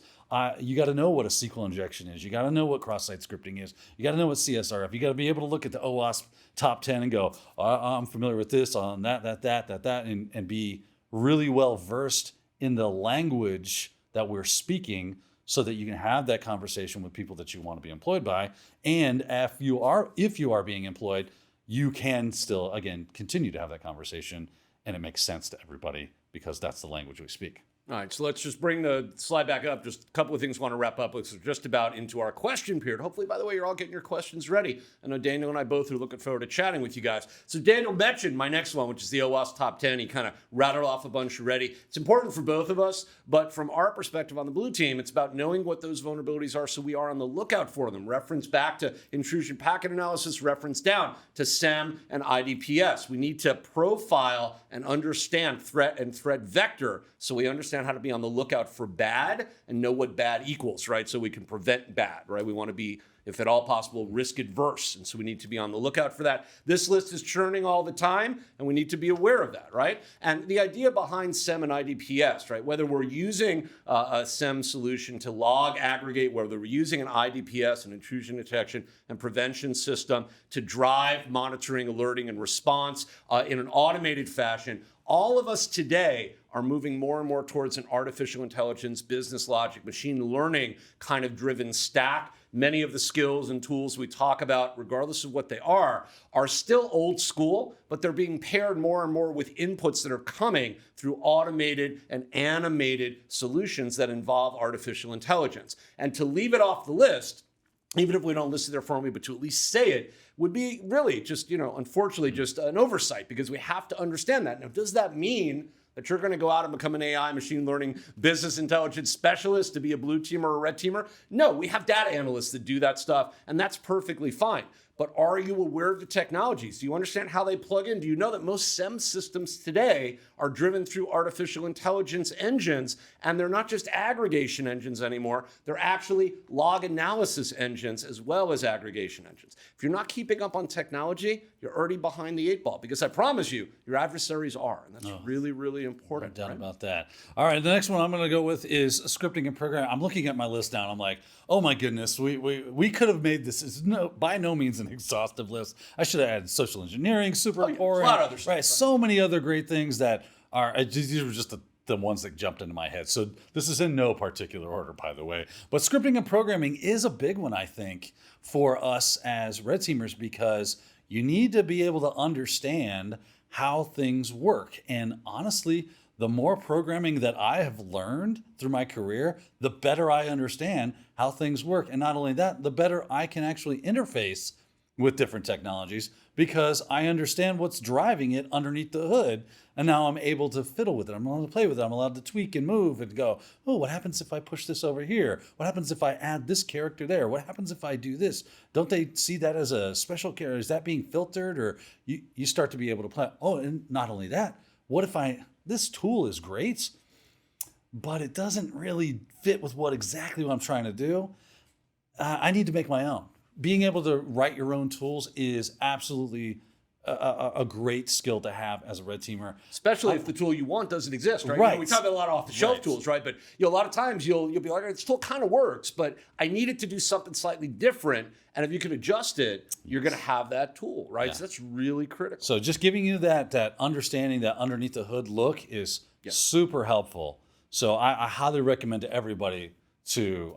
You got to know what a SQL injection is. You got to know what cross-site scripting is. You got to know what CSRF. You got to be able to look at the OWASP top 10 and go, I'm familiar with this, on that, and be really well versed in the language that we're speaking, so that you can have that conversation with people that you want to be employed by. And if you are being employed, you can still, again, continue to have that conversation, and it makes sense to everybody because that's the language we speak. All right, so let's just bring the slide back up. Just a couple of things I want to wrap up with. So just about into our question period. Hopefully, by the way, you're all getting your questions ready. I know Daniel and I both are looking forward to chatting with you guys. So Daniel mentioned my next one, which is the OWASP Top 10. He kind of rattled off a bunch already. It's important for both of us, but from our perspective on the blue team, it's about knowing what those vulnerabilities are so we are on the lookout for them. Reference back to intrusion packet analysis, reference down to SEM and IDPS. We need to profile and understand threat and threat vector so we understand how to be on the lookout for bad and know what bad equals, right? So we can prevent bad, right? We want to be, if at all possible, risk adverse. And so we need to be on the lookout for that. This list is churning all the time, and we need to be aware of that, right? And the idea behind SEM and IDPS, right? Whether we're using a SEM solution to log, aggregate, whether we're using an IDPS, an intrusion detection and prevention system to drive monitoring, alerting, and response in an automated fashion, all of us today are moving more and more towards an artificial intelligence, business logic, machine learning kind of driven stack. Many of the skills and tools we talk about, regardless of what they are still old school, but they're being paired more and more with inputs that are coming through automated and animated solutions that involve artificial intelligence. And to leave it off the list, even if we don't list it there formally, but to at least say it, would be really just, unfortunately, just an oversight, because we have to understand that. Now, does that mean that you're going to go out and become an AI, machine learning, business intelligence specialist to be a blue teamer or a red teamer? No, we have data analysts that do that stuff, and that's perfectly fine. But are you aware of the technologies? Do you understand how they plug in? Do you know that most SEM systems today are driven through artificial intelligence engines, and they're not just aggregation engines anymore, they're actually log analysis engines as well as aggregation engines. If you're not keeping up on technology, you're already behind the 8 ball, because I promise you, your adversaries are, and that's really, really important. No doubt about that. All right, the next one I'm going to go with is scripting and programming. I'm looking at my list now, and I'm like, oh my goodness, we could have made this. It's by no means an exhaustive list. I should have added social engineering, super reporting, a lot of other stuff, right? So many other great things that are. These were just the ones that jumped into my head. So this is in no particular order, by the way. But scripting and programming is a big one, I think, for us as red teamers, because you need to be able to understand how things work. And honestly, the more programming that I have learned through my career, the better I understand how things work. And not only that, the better I can actually interface with different technologies because I understand what's driving it underneath the hood. And now I'm able to fiddle with it. I'm allowed to play with it. I'm allowed to tweak and move and go, oh, what happens if I push this over here? What happens if I add this character there? What happens if I do this? Don't they see that as a special character? Is that being filtered? Or you start to be able to play. Oh, and not only that, what if this tool is great, but it doesn't really fit with exactly what I'm trying to do. I need to make my own. Being able to write your own tools is absolutely a great skill to have as a red teamer. Especially if the tool you want doesn't exist, right? Right. You know, we talk about a lot of off-the-shelf tools, right? But a lot of times you'll be like, this tool kind of works, but I need it to do something slightly different. And if you can adjust it, you're going to have that tool, right? Yeah. So that's really critical. So just giving you that understanding, that underneath the hood look is super helpful. So I highly recommend to everybody to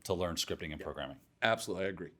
learn scripting and programming. Absolutely, I agree.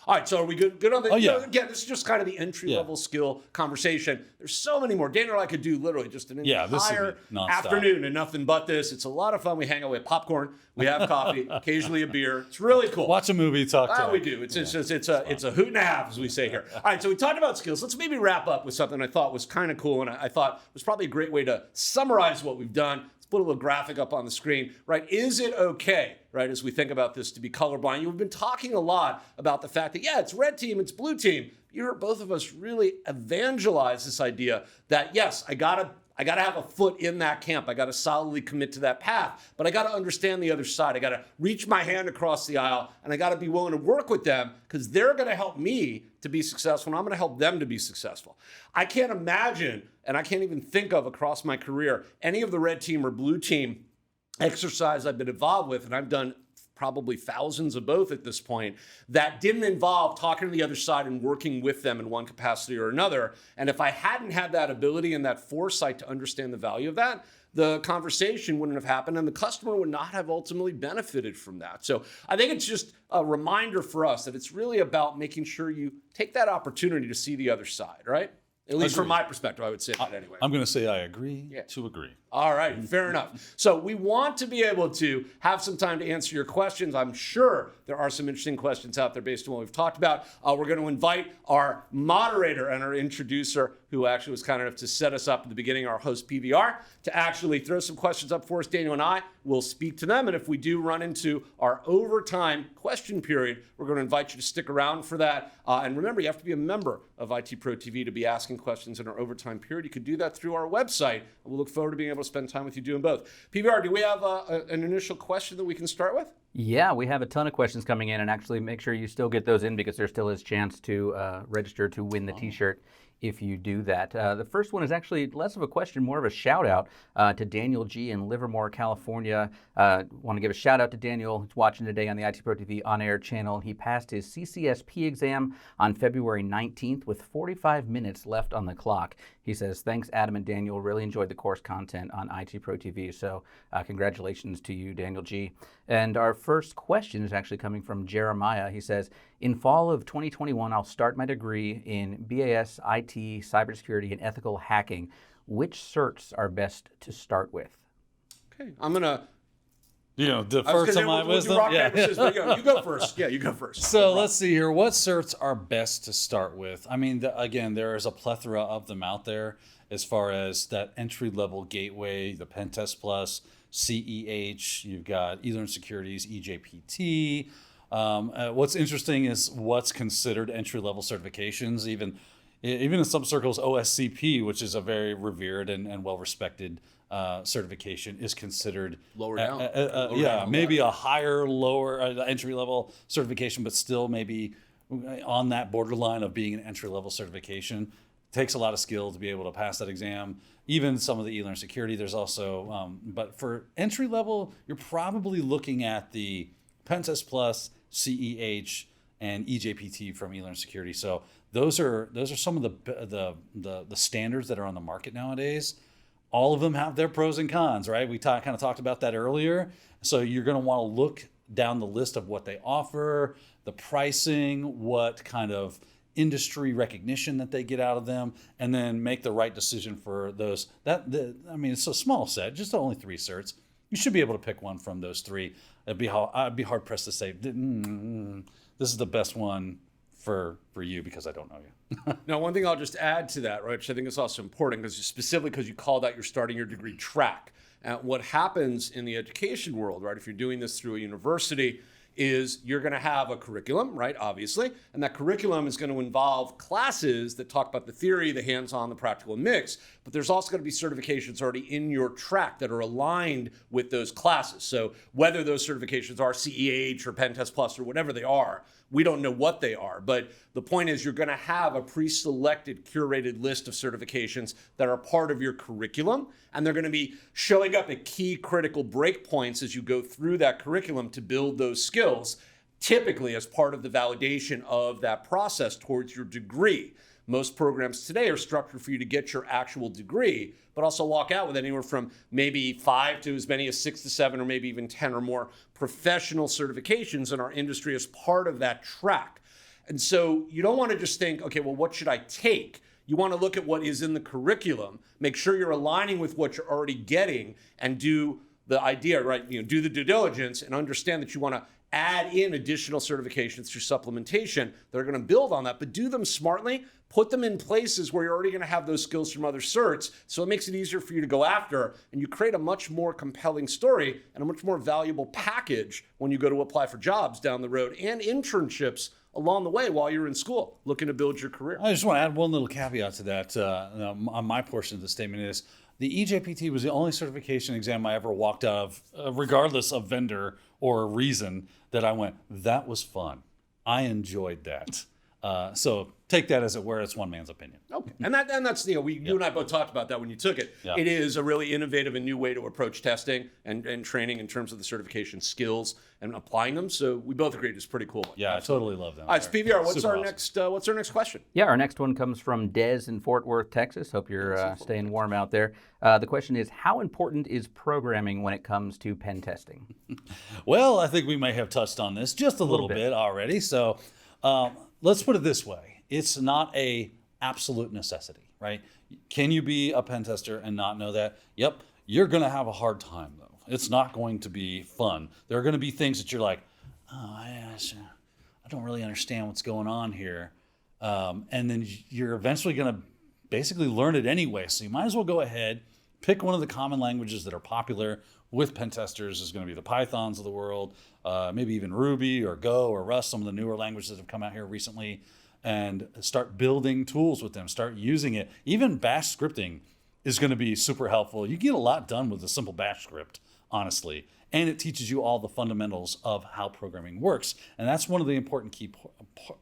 All right, so are we good on the? Oh, yeah. Again, this is just kind of the entry-level skill conversation. There's so many more. Daniel and I could do literally just an entire afternoon and nothing but this. It's a lot of fun. We hang out, we have popcorn, we have coffee, occasionally a beer. It's really cool. Watch a movie, talk. We do. It's a hoot and a half, as we say here. All right, so we talked about skills. Let's maybe wrap up with something I thought was kind of cool, and I thought was probably a great way to summarize what we've done. Let's put a little graphic up on the screen, right? Is it okay, right, as we think about this, to be colorblind? You've been talking a lot about the fact that, it's red team, it's blue team. You heard both of us really evangelize this idea that, yes, I gotta have a foot in that camp. I gotta solidly commit to that path, but I gotta understand the other side. I gotta reach my hand across the aisle, and I gotta be willing to work with them because they're gonna help me to be successful, and I'm gonna help them to be successful. I can't imagine, and I can't even think of across my career, any of the red team or blue team exercise I've been involved with, and I've done probably thousands of both at this point, that didn't involve talking to the other side and working with them in one capacity or another. And if I hadn't had that ability and that foresight to understand the value of that, the conversation wouldn't have happened and the customer would not have ultimately benefited from that. So I think it's just a reminder for us that it's really about making sure you take that opportunity to see the other side, right? At least from my perspective, I would say that anyway. I'm going to say I agree to agree. All right, fair enough. So we want to be able to have some time to answer your questions. I'm sure there are some interesting questions out there based on what we've talked about. We're going to invite our moderator and our introducer, who actually was kind enough to set us up at the beginning, our host PVR, to actually throw some questions up for us. Daniel and I will speak to them. And if we do run into our overtime question period, we're going to invite you to stick around for that. And remember, you have to be a member of ITProTV to be asking questions in our overtime period. You could do that through our website. And we'll look forward to being able to spend time with you doing both. PVR, do we have an initial question that we can start with? Yeah, we have a ton of questions coming in, and actually make sure you still get those in because there still is a chance to register to win the t-shirt if you do that. The first one is actually less of a question, more of a shout out to Daniel G. in Livermore, California. Want to give a shout out to Daniel. He's watching today on the ITProTV on-air channel. He passed his CCSP exam on February 19th with 45 minutes left on the clock. He says, thanks, Adam and Daniel. Really enjoyed the course content on ITProTV. So congratulations to you, Daniel G. And our first question is actually coming from Jeremiah. He says, in fall of 2021, I'll start my degree in BAS, IT, cybersecurity, and ethical hacking. Which certs are best to start with? Okay, I'm going to... defer to my wisdom. You go first. Yeah, you go first. So let's see here. What certs are best to start with? I mean, again, there is a plethora of them out there as far as that entry-level gateway, the Pentest Plus, CEH, you've got eLearn Securities, EJPT. What's interesting is what's considered entry-level certifications, even in some circles, OSCP, which is a very revered and well-respected certification, is considered lower down. Maybe a higher, lower entry-level certification, but still maybe on that borderline of being an entry-level certification. Takes a lot of skill to be able to pass that exam. Even some of the eLearn Security, there's also, but for entry-level, you're probably looking at the Pentest Plus, CEH, and EJPT from eLearn Security. So those are some of the standards that are on the market nowadays. All of them have their pros and cons, right? We kind of talked about that earlier. So you're going to want to look down the list of what they offer, the pricing, what kind of industry recognition that they get out of them, and then make the right decision for those. It's a small set, just only 3 certs. You should be able to pick one from those 3. I'd be hard pressed to say this is the best one for you because I don't know you. Now, one thing I'll just add to that, right, which I think is also important, because you called out you're starting your degree track. What happens in the education world, right, if you're doing this through a university, is you're going to have a curriculum, right, obviously, and that curriculum is going to involve classes that talk about the theory, the hands-on, the practical mix, but there's also going to be certifications already in your track that are aligned with those classes. So whether those certifications are CEH or Pen Test Plus or whatever they are, we don't know what they are, but the point is you're going to have a pre-selected, curated list of certifications that are part of your curriculum, and they're going to be showing up at key critical breakpoints as you go through that curriculum to build those skills, typically as part of the validation of that process towards your degree. Most programs today are structured for you to get your actual degree, but also walk out with anywhere from maybe 5 to as many as 6 to 7 or maybe even 10 or more professional certifications in our industry as part of that track. And so you don't want to just think, okay, well, what should I take? You want to look at what is in the curriculum, make sure you're aligning with what you're already getting, and do the idea, right? Do the due diligence and understand that you want to add in additional certifications through supplementation that are going to build on that, but do them smartly. Put them in places where you're already going to have those skills from other certs, so it makes it easier for you to go after, and you create a much more compelling story and a much more valuable package when you go to apply for jobs down the road and internships along the way while you're in school looking to build your career. I just want to add one little caveat to that on my portion of the statement is the EJPT was the only certification exam I ever walked out of, regardless of vendor or reason, that I went, that was fun. I enjoyed that. So take that as it were. It's one man's opinion. Okay, and that's you and I both talked about that when you took it. Yeah. It is a really innovative and new way to approach testing and training in terms of the certification skills and applying them. So we both agreed it's pretty cool. Yeah, absolutely. I totally love them. All right, so PVR, what's Super our awesome. What's our next question? Yeah, our next one comes from Des in Fort Worth, Texas. Hope you're staying warm out there. The question is, how important is programming when it comes to pen testing? Well, I think we may have touched on this just a little bit already. So let's put it this way. It's not a absolute necessity, right? Can you be a pen tester and not know that? Yep, you're going to have a hard time, though. It's not going to be fun. There are going to be things that you're like, I don't really understand what's going on here. And then you're eventually going to basically learn it anyway. So you might as well go ahead, pick one of the common languages that are popular with pen testers. Is going to be the Pythons of the world, maybe even Ruby or Go or Rust, some of the newer languages that have come out here recently, and start building tools with them, start using it. Even bash scripting is going to be super helpful. You get a lot done with a simple bash script, honestly, and it teaches you all the fundamentals of how programming works. And that's one of the important key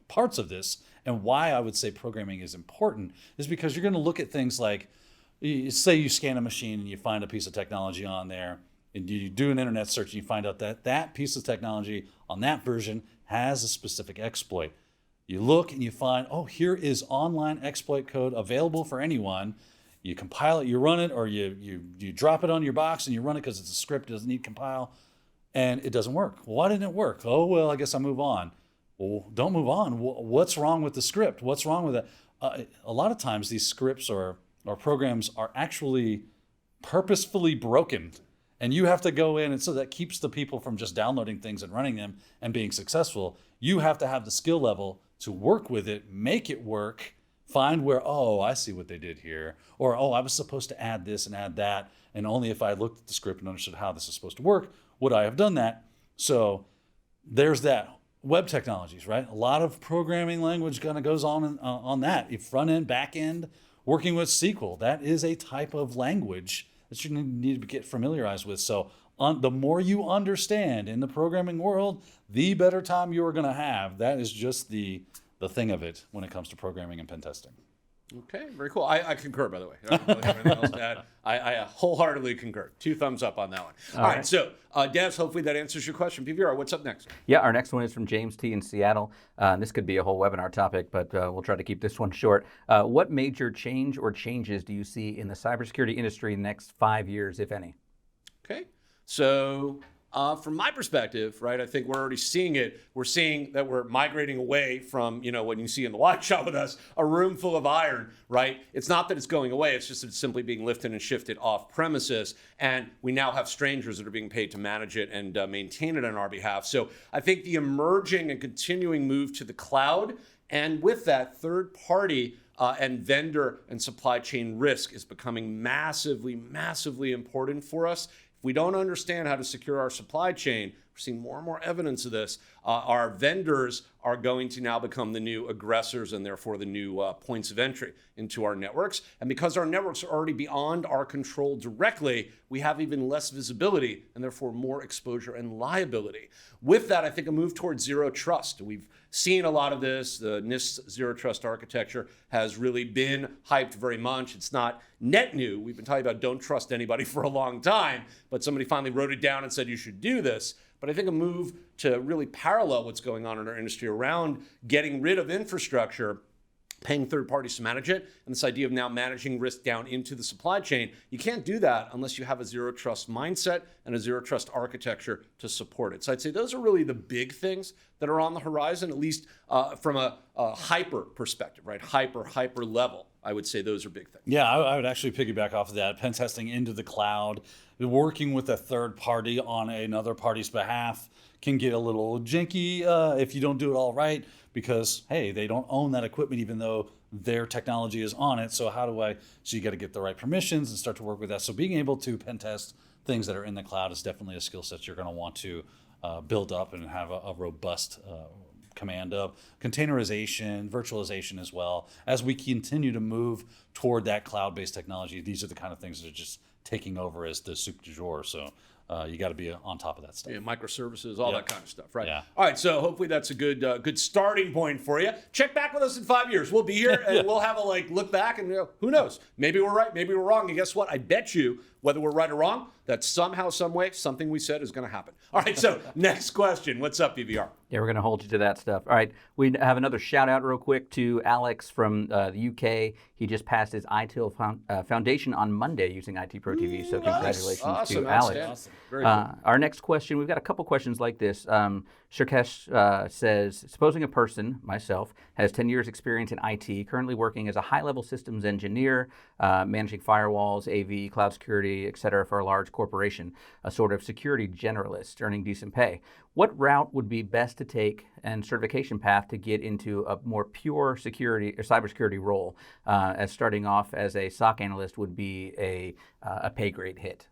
parts of this, and why I would say programming is important, is because you're going to look at things like, say you scan a machine and you find a piece of technology on there, and you do an internet search and you find out that that piece of technology on that version has a specific exploit. You look and you find, oh, here is online exploit code available for anyone. You compile it, you run it, or you drop it on your box and you run it because it's a script, it doesn't need compile, and it doesn't work. Well, why didn't it work? Oh, well, I guess I move on. Well, don't move on. What's wrong with the script? What's wrong with it? A lot of times these scripts or programs are actually purposefully broken. And you have to go in, and so that keeps the people from just downloading things and running them and being successful. You have to have the skill level to work with it, make it work, find where, oh, I see what they did here. Or, oh, I was supposed to add this and add that. And only if I looked at the script and understood how this is supposed to work, would I have done that. So there's that. Web technologies, right? A lot of programming language kind of goes on that. Front end, back end, working with SQL. That is a type of language that you need to get familiarized with. So the more you understand in the programming world, the better time you are going to have. That is just the thing of it when it comes to programming and pen testing. Okay, very cool. I concur, by the way. I don't really have anything else to add. I wholeheartedly concur. 2 thumbs up on that one. All right, so Des, hopefully that answers your question. PVR, what's up next? Yeah, our next one is from James T. in Seattle. This could be a whole webinar topic, but we'll try to keep this one short. What major change or changes do you see in the cybersecurity industry in the next 5 years, if any? Okay, so From my perspective, right, I think we're already seeing it. We're seeing that we're migrating away from, when you see in the wine shop with us, a room full of iron, right? It's not that it's going away. It's just that it's simply being lifted and shifted off premises. And we now have strangers that are being paid to manage it and maintain it on our behalf. So I think the emerging and continuing move to the cloud, and with that, third party and vendor and supply chain risk is becoming massively, massively important for us. If we don't understand how to secure our supply chain, we're seeing more and more evidence of this. Our vendors are going to now become the new aggressors and therefore the new points of entry into our networks. And because our networks are already beyond our control directly, we have even less visibility and therefore more exposure and liability. With that, I think a move towards zero trust. We've seen a lot of this. The NIST zero trust architecture has really been hyped very much. It's not net new. We've been talking about don't trust anybody for a long time, but somebody finally wrote it down and said you should do this. But I think a move to really parallel what's going on in our industry around getting rid of infrastructure, paying third parties to manage it, and this idea of now managing risk down into the supply chain, you can't do that unless you have a zero trust mindset and a zero trust architecture to support it. So I'd say those are really the big things that are on the horizon, at least from a hyper perspective, right? Hyper level. I would say those are big things. Yeah, I would actually piggyback off of that. Pen testing into the cloud, working with a third party on another party's behalf can get a little janky if you don't do it all right, because, hey, they don't own that equipment even though their technology is on it. So so you got to get the right permissions and start to work with that. So being able to pen test things that are in the cloud is definitely a skill set you're going to want to build up and have a robust command of. Containerization, virtualization as well. As we continue to move toward that cloud-based technology, these are the kind of things that are just taking over as the soup du jour. So you got to be on top of that stuff. Yeah, microservices, all that kind of stuff, right? Yeah. All right, so hopefully that's a good starting point for you. Check back with us in 5 years. We'll be here and we'll have a look back and who knows? Maybe we're right, maybe we're wrong. And guess what? I bet you, whether we're right or wrong, that somehow, some way, something we said is going to happen. All right, so next question. What's up, PVR? Yeah, we're going to hold you to that stuff. All right, we have another shout out real quick to Alex from the UK. He just passed his ITIL foundation on Monday using ITProTV, so congratulations to Alex. Awesome. Very cool. Our next question, we've got a couple questions like this. Shrikesh says, supposing a person, myself, has 10 years experience in IT, currently working as a high-level systems engineer, managing firewalls, AV, cloud security, et cetera, for a large corporation, a sort of security generalist, earning decent pay. What route would be best to take and certification path to get into a more pure security or cybersecurity role, as starting off as a SOC analyst would be a pay grade hit?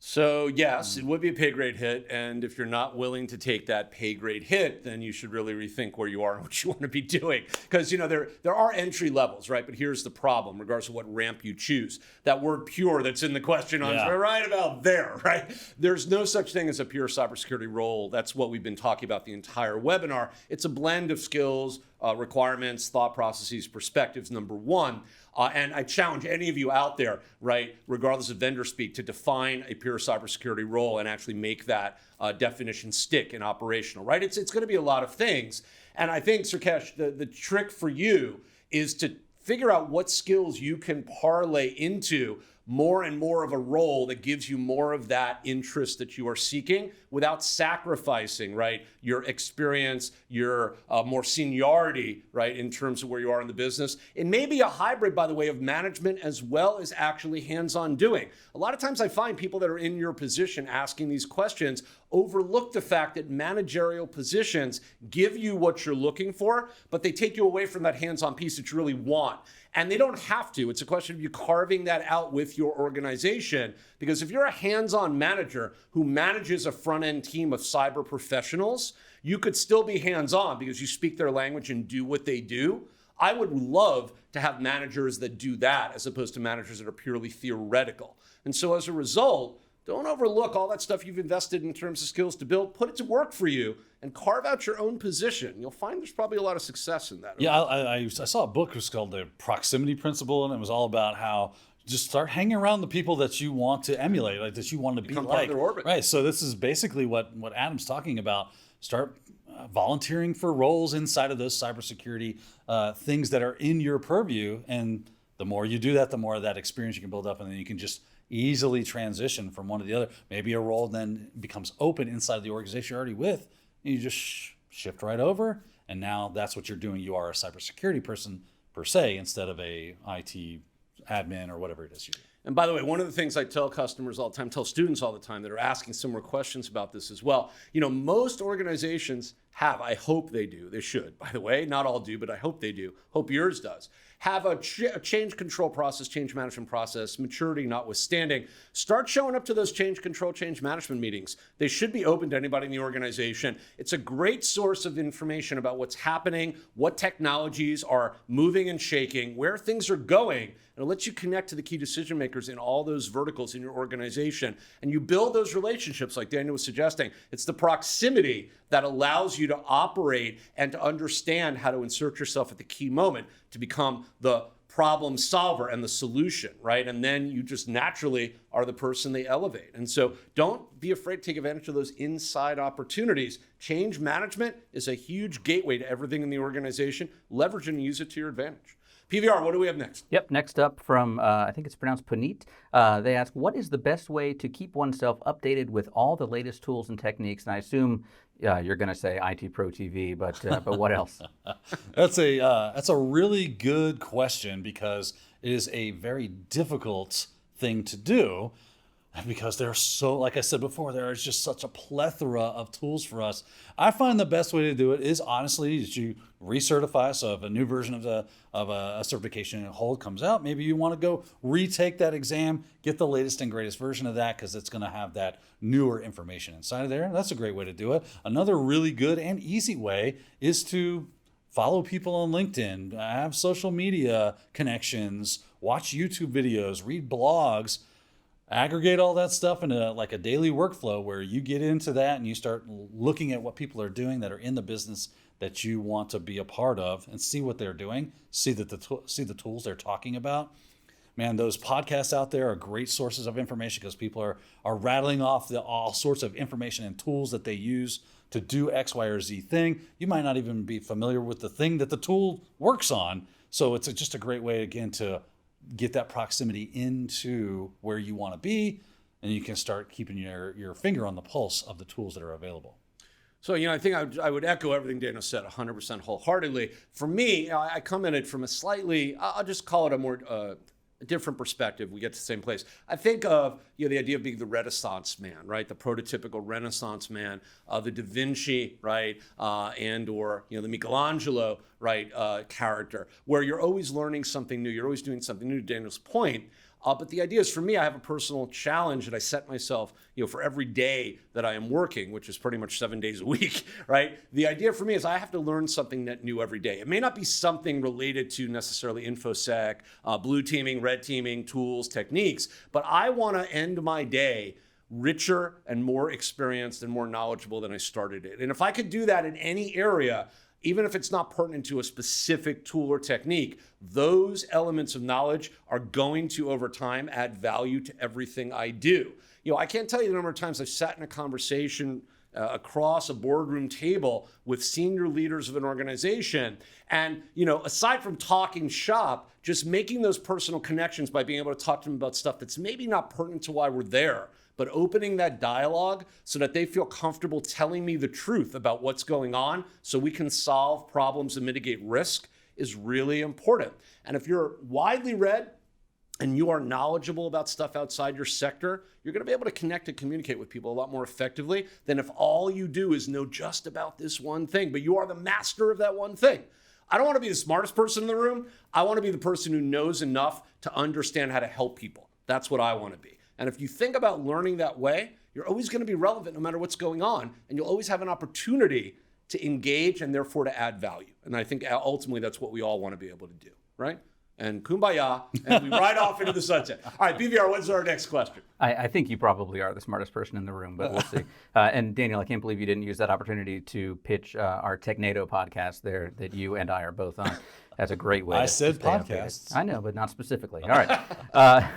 So yes, it would be a pay grade hit, and if you're not willing to take that pay grade hit, then you should really rethink where you are and what you want to be doing. Because there are entry levels, right? But here's the problem, regardless of what ramp you choose. That word pure that's in the question on right about there, right? There's no such thing as a pure cybersecurity role. That's what we've been talking about the entire webinar. It's a blend of skills, requirements, thought processes, perspectives, number one. And I challenge any of you out there, right, regardless of vendor speak, to define a pure cybersecurity role and actually make that definition stick and operational, right? It's going to be a lot of things. And I think, Shrikesh, the trick for you is to figure out what skills you can parlay into more and more of a role that gives you more of that interest that you are seeking without sacrificing, right, your experience, your more seniority, right, in terms of where you are in the business. It may be a hybrid, by the way, of management as well as actually hands-on doing. A lot of times I find people that are in your position asking these questions overlook the fact that managerial positions give you what you're looking for, but they take you away from that hands-on piece that you really want. And they don't have to. It's a question of you carving that out with your organization. Because if you're a hands-on manager who manages a front-end team of cyber professionals, you could still be hands-on because you speak their language and do what they do. I would love to have managers that do that as opposed to managers that are purely theoretical. And so as a result, don't overlook all that stuff you've invested in terms of skills to build. Put it to work for you and carve out your own position. You'll find there's probably a lot of success in that. Yeah, I saw a book. It was called The Proximity Principle, and it was all about how just start hanging around the people that you want to emulate, like that you want to be Become like. part of their orbit. Right. So this is basically what Adam's talking about. Start volunteering for roles inside of those cybersecurity things that are in your purview, and the more you do that, the more of that experience you can build up, and then you can just easily transition from one to the other. Maybe a role then becomes open inside the organization you're already with, and you just shift right over, and now that's what you're doing. You are a cybersecurity person per se, instead of a IT admin or whatever it is you do. And by the way, one of the things I tell customers all the time, tell students all the time that are asking similar questions about this as well, most organizations have, I hope they do, they should, by the way, not all do, but I hope they do, hope yours does, have a change control process, change management process, maturity notwithstanding. Start showing up to those change control, change management meetings. They should be open to anybody in the organization. It's a great source of information about what's happening, what technologies are moving and shaking, where things are going. It'll let you connect to the key decision makers in all those verticals in your organization. And you build those relationships like Daniel was suggesting. It's the proximity that allows you to operate and to understand how to insert yourself at the key moment to become the problem solver and the solution, right? And then you just naturally are the person they elevate. And so don't be afraid to take advantage of those inside opportunities. Change management is a huge gateway to everything in the organization. Leverage and use it to your advantage. PVR, what do we have next? Yep, next up from, I think it's pronounced Puneet. They ask, what is the best way to keep oneself updated with all the latest tools and techniques? And I assume you're going to say ITProTV, but what else? That's a really good question, because it is a very difficult thing to do, because there's so, like I said before, there is just such a plethora of tools for us. I find the best way to do it is honestly that you recertify. So if a new version of a certification hold comes out, maybe you want to go retake that exam, get the latest and greatest version of that, because it's going to have that newer information inside of there. And that's a great way to do it. Another really good and easy way is to follow people on LinkedIn, have social media connections, watch YouTube videos, read blogs. Aggregate all that stuff into like a daily workflow where you get into that and you start looking at what people are doing that are in the business that you want to be a part of, and see what they're doing, see the tools they're talking about. Man, those podcasts out there are great sources of information, because people are rattling off all sorts of information and tools that they use to do X, Y, or Z thing. You might not even be familiar with the thing that the tool works on. So it's just a great way, again, to get that proximity into where you want to be, and you can start keeping your finger on the pulse of the tools that are available. So, I think I would echo everything Daniel said 100% wholeheartedly. For me, I come at it from a slightly, I'll just call it a more a different perspective. We get to the same place. I think of the idea of being the Renaissance man, right? The prototypical Renaissance man, the Da Vinci, right? And or the Michelangelo, right? Character, where you're always learning something new. You're always doing something new, to Daniel's point. But the idea is, for me, I have a personal challenge that I set myself, for every day that I am working, which is pretty much 7 days a week, right? The idea for me is I have to learn something new every day. It may not be something related to necessarily InfoSec, blue teaming, red teaming, tools, techniques, but I want to end my day richer and more experienced and more knowledgeable than I started it. And if I could do that in any area, even if it's not pertinent to a specific tool or technique, those elements of knowledge are going to, over time, add value to everything I do. I can't tell you the number of times I've sat in a conversation across a boardroom table with senior leaders of an organization. And, aside from talking shop, just making those personal connections by being able to talk to them about stuff that's maybe not pertinent to why we're there, but opening that dialogue so that they feel comfortable telling me the truth about what's going on so we can solve problems and mitigate risk is really important. And if you're widely read and you are knowledgeable about stuff outside your sector, you're going to be able to connect and communicate with people a lot more effectively than if all you do is know just about this one thing, but you are the master of that one thing. I don't want to be the smartest person in the room. I want to be the person who knows enough to understand how to help people. That's what I want to be. And if you think about learning that way, you're always going to be relevant no matter what's going on, and you'll always have an opportunity to engage and therefore to add value. And I think ultimately that's what we all want to be able to do, right? And kumbaya, and we ride off into the sunset. All right, BVR, what's our next question? I think you probably are the smartest person in the room, but we'll see. And Daniel, I can't believe you didn't use that opportunity to pitch our TechNado podcast there that you and I are both on. That's a great way. I to said stay podcasts. Updated. I know, but not specifically. All right.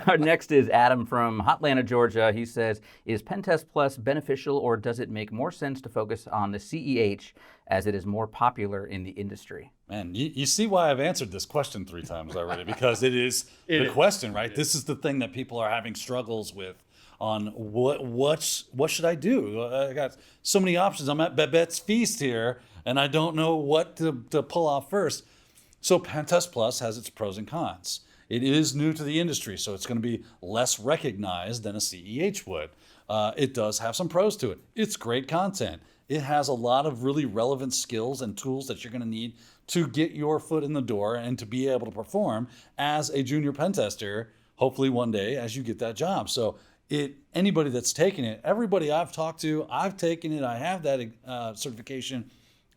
Our next is Adam from Hotlanta, Georgia. He says, is Pentest Plus beneficial, or does it make more sense to focus on the CEH as it is more popular in the industry? Man, you see why I've answered this question 3 times already, because it is the question, right? This is the thing that people are having struggles with on what should I do? I got so many options. I'm at Babette's feast here, and I don't know what to pull off first. So Pentest Plus has its pros and cons. It is new to the industry, so it's going to be less recognized than a CEH would. It does have some pros to it. It's great content. It has a lot of really relevant skills and tools that you're going to need to get your foot in the door and to be able to perform as a junior pen tester, hopefully one day as you get that job. So anybody that's taken it, everybody I've talked to, I've taken it, I have that certification.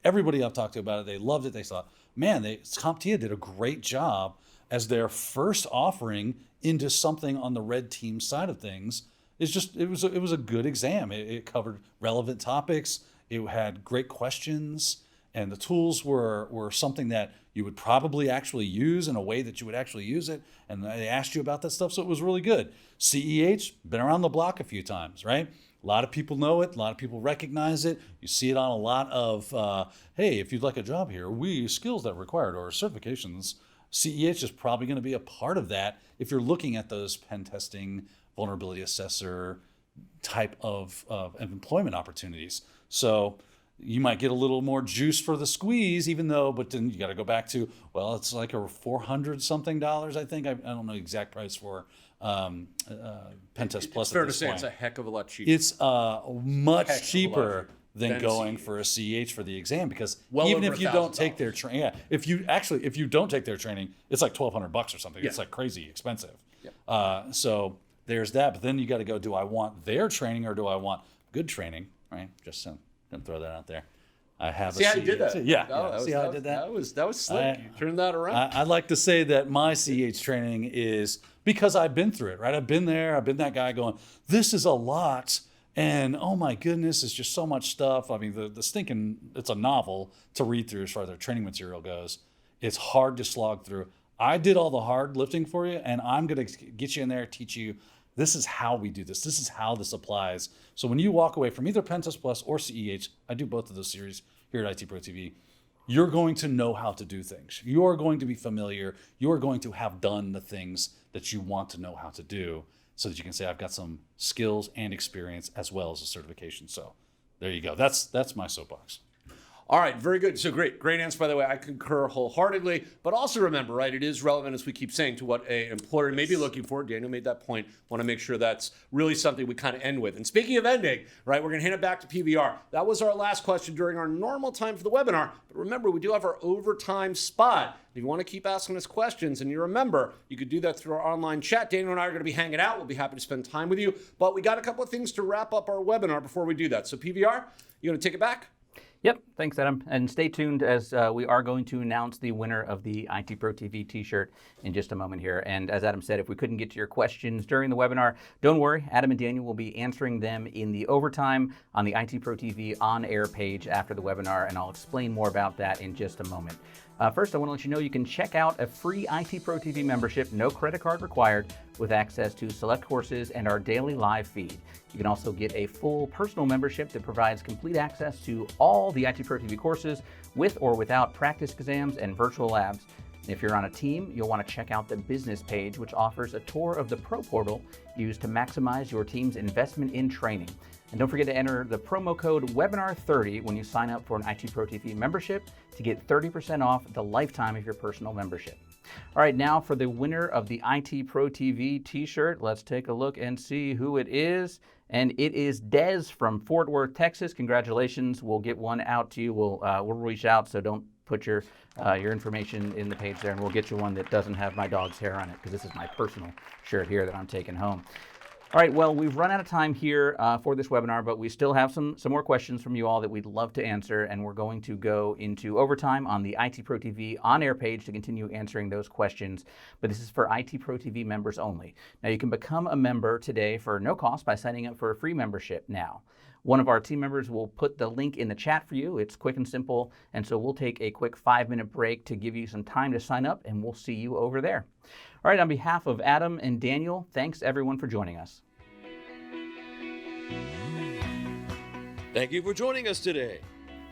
Everybody I've talked to about it, they loved it. They thought, man, CompTIA did a great job as their first offering into something on the red team side of things. It was a good exam. It covered relevant topics. It had great questions, and the tools were something that you would probably actually use in a way that you would actually use it. And they asked you about that stuff, so it was really good. CEH, been around the block a few times, right? A lot of people know it. A lot of people recognize it. You see it on a lot of, hey, if you'd like a job here, skills that are required or certifications. CEH is probably going to be a part of that if you're looking at those pen testing, vulnerability assessor type of employment opportunities. So you might get a little more juice for the squeeze, but then you got to go back to, well, it's like a $400 something, I think. I don't know the exact price for Pentest Plus. It's fair to say it's a heck of a lot cheaper. It's much cheaper than going for a CEH for the exam, because even if you don't take their training, if you don't take their training, it's like $1,200 or something. Yeah. It's like crazy expensive. Yeah. So there's that. But then you got to go, do I want their training or do I want good training? Right? Just gonna throw that out there. I have see a how you did that. Yeah. See how I did that? That was slick. You turned that around. I'd like to say that my CEH training is because I've been through it, right? I've been there. I've been that guy going, this is a lot. And oh my goodness, it's just so much stuff. I mean, it's a novel to read through as far as their training material goes. It's hard to slog through. I did all the hard lifting for you, and I'm going to get you in there, teach you, this is how we do this. This is how this applies. So when you walk away from either Pentest Plus or CEH, I do both of those series here at ITProTV, you're going to know how to do things. You're going to be familiar. You're going to have done the things that you want to know how to do, so that you can say, I've got some skills and experience as well as a certification. So there you go. That's my soapbox. All right, very good. So great answer, by the way. I concur wholeheartedly. But also remember, right, it is relevant, as we keep saying, to what an employer may be looking for. Daniel made that point. Want to make sure that's really something we kind of end with. And speaking of ending, right, we're going to hand it back to PVR. That was our last question during our normal time for the webinar. But remember, we do have our overtime spot. If you want to keep asking us questions, and you remember, you could do that through our online chat. Daniel and I are going to be hanging out. We'll be happy to spend time with you. But we got a couple of things to wrap up our webinar before we do that. So PVR, you going to take it back? Yep, thanks, Adam. And stay tuned, as we are going to announce the winner of the ITProTV t-shirt in just a moment here. And as Adam said, if we couldn't get to your questions during the webinar, don't worry. Adam and Daniel will be answering them in the overtime on the ITProTV on-air page after the webinar, and I'll explain more about that in just a moment. First, I want to let you know you can check out a free ITProTV membership, no credit card required, with access to select courses and our daily live feed. You can also get a full personal membership that provides complete access to all the ITProTV courses with or without practice exams and virtual labs. And if you're on a team, you'll want to check out the business page, which offers a tour of the Pro Portal used to maximize your team's investment in training. And don't forget to enter the promo code webinar30 when you sign up for an ITProTV membership to get 30% off the lifetime of your personal membership. All right, now for the winner of the ITProTV t-shirt. Let's take a look and see who it is. And it is Des from Fort Worth, Texas. Congratulations. We'll get one out to you. We'll reach out, so don't put your information in the page there, and we'll get you one that doesn't have my dog's hair on it, because this is my personal shirt here that I'm taking home. All right, well, we've run out of time here for this webinar, but we still have some more questions from you all that we'd love to answer, and we're going to go into overtime on the ITProTV on-air page to continue answering those questions, but this is for ITProTV members only. Now, you can become a member today for no cost by signing up for a free membership now. One of our team members will put the link in the chat for you. It's quick and simple, and so we'll take a quick 5-minute break to give you some time to sign up, and we'll see you over there. All right, on behalf of Adam and Daniel, thanks everyone for joining us. Thank you for joining us today.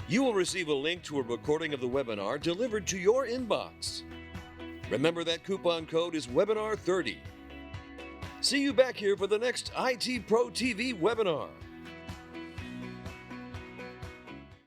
You will receive a link to a recording of the webinar delivered to your inbox. Remember that coupon code is webinar30. See you back here for the next IT Pro TV webinar.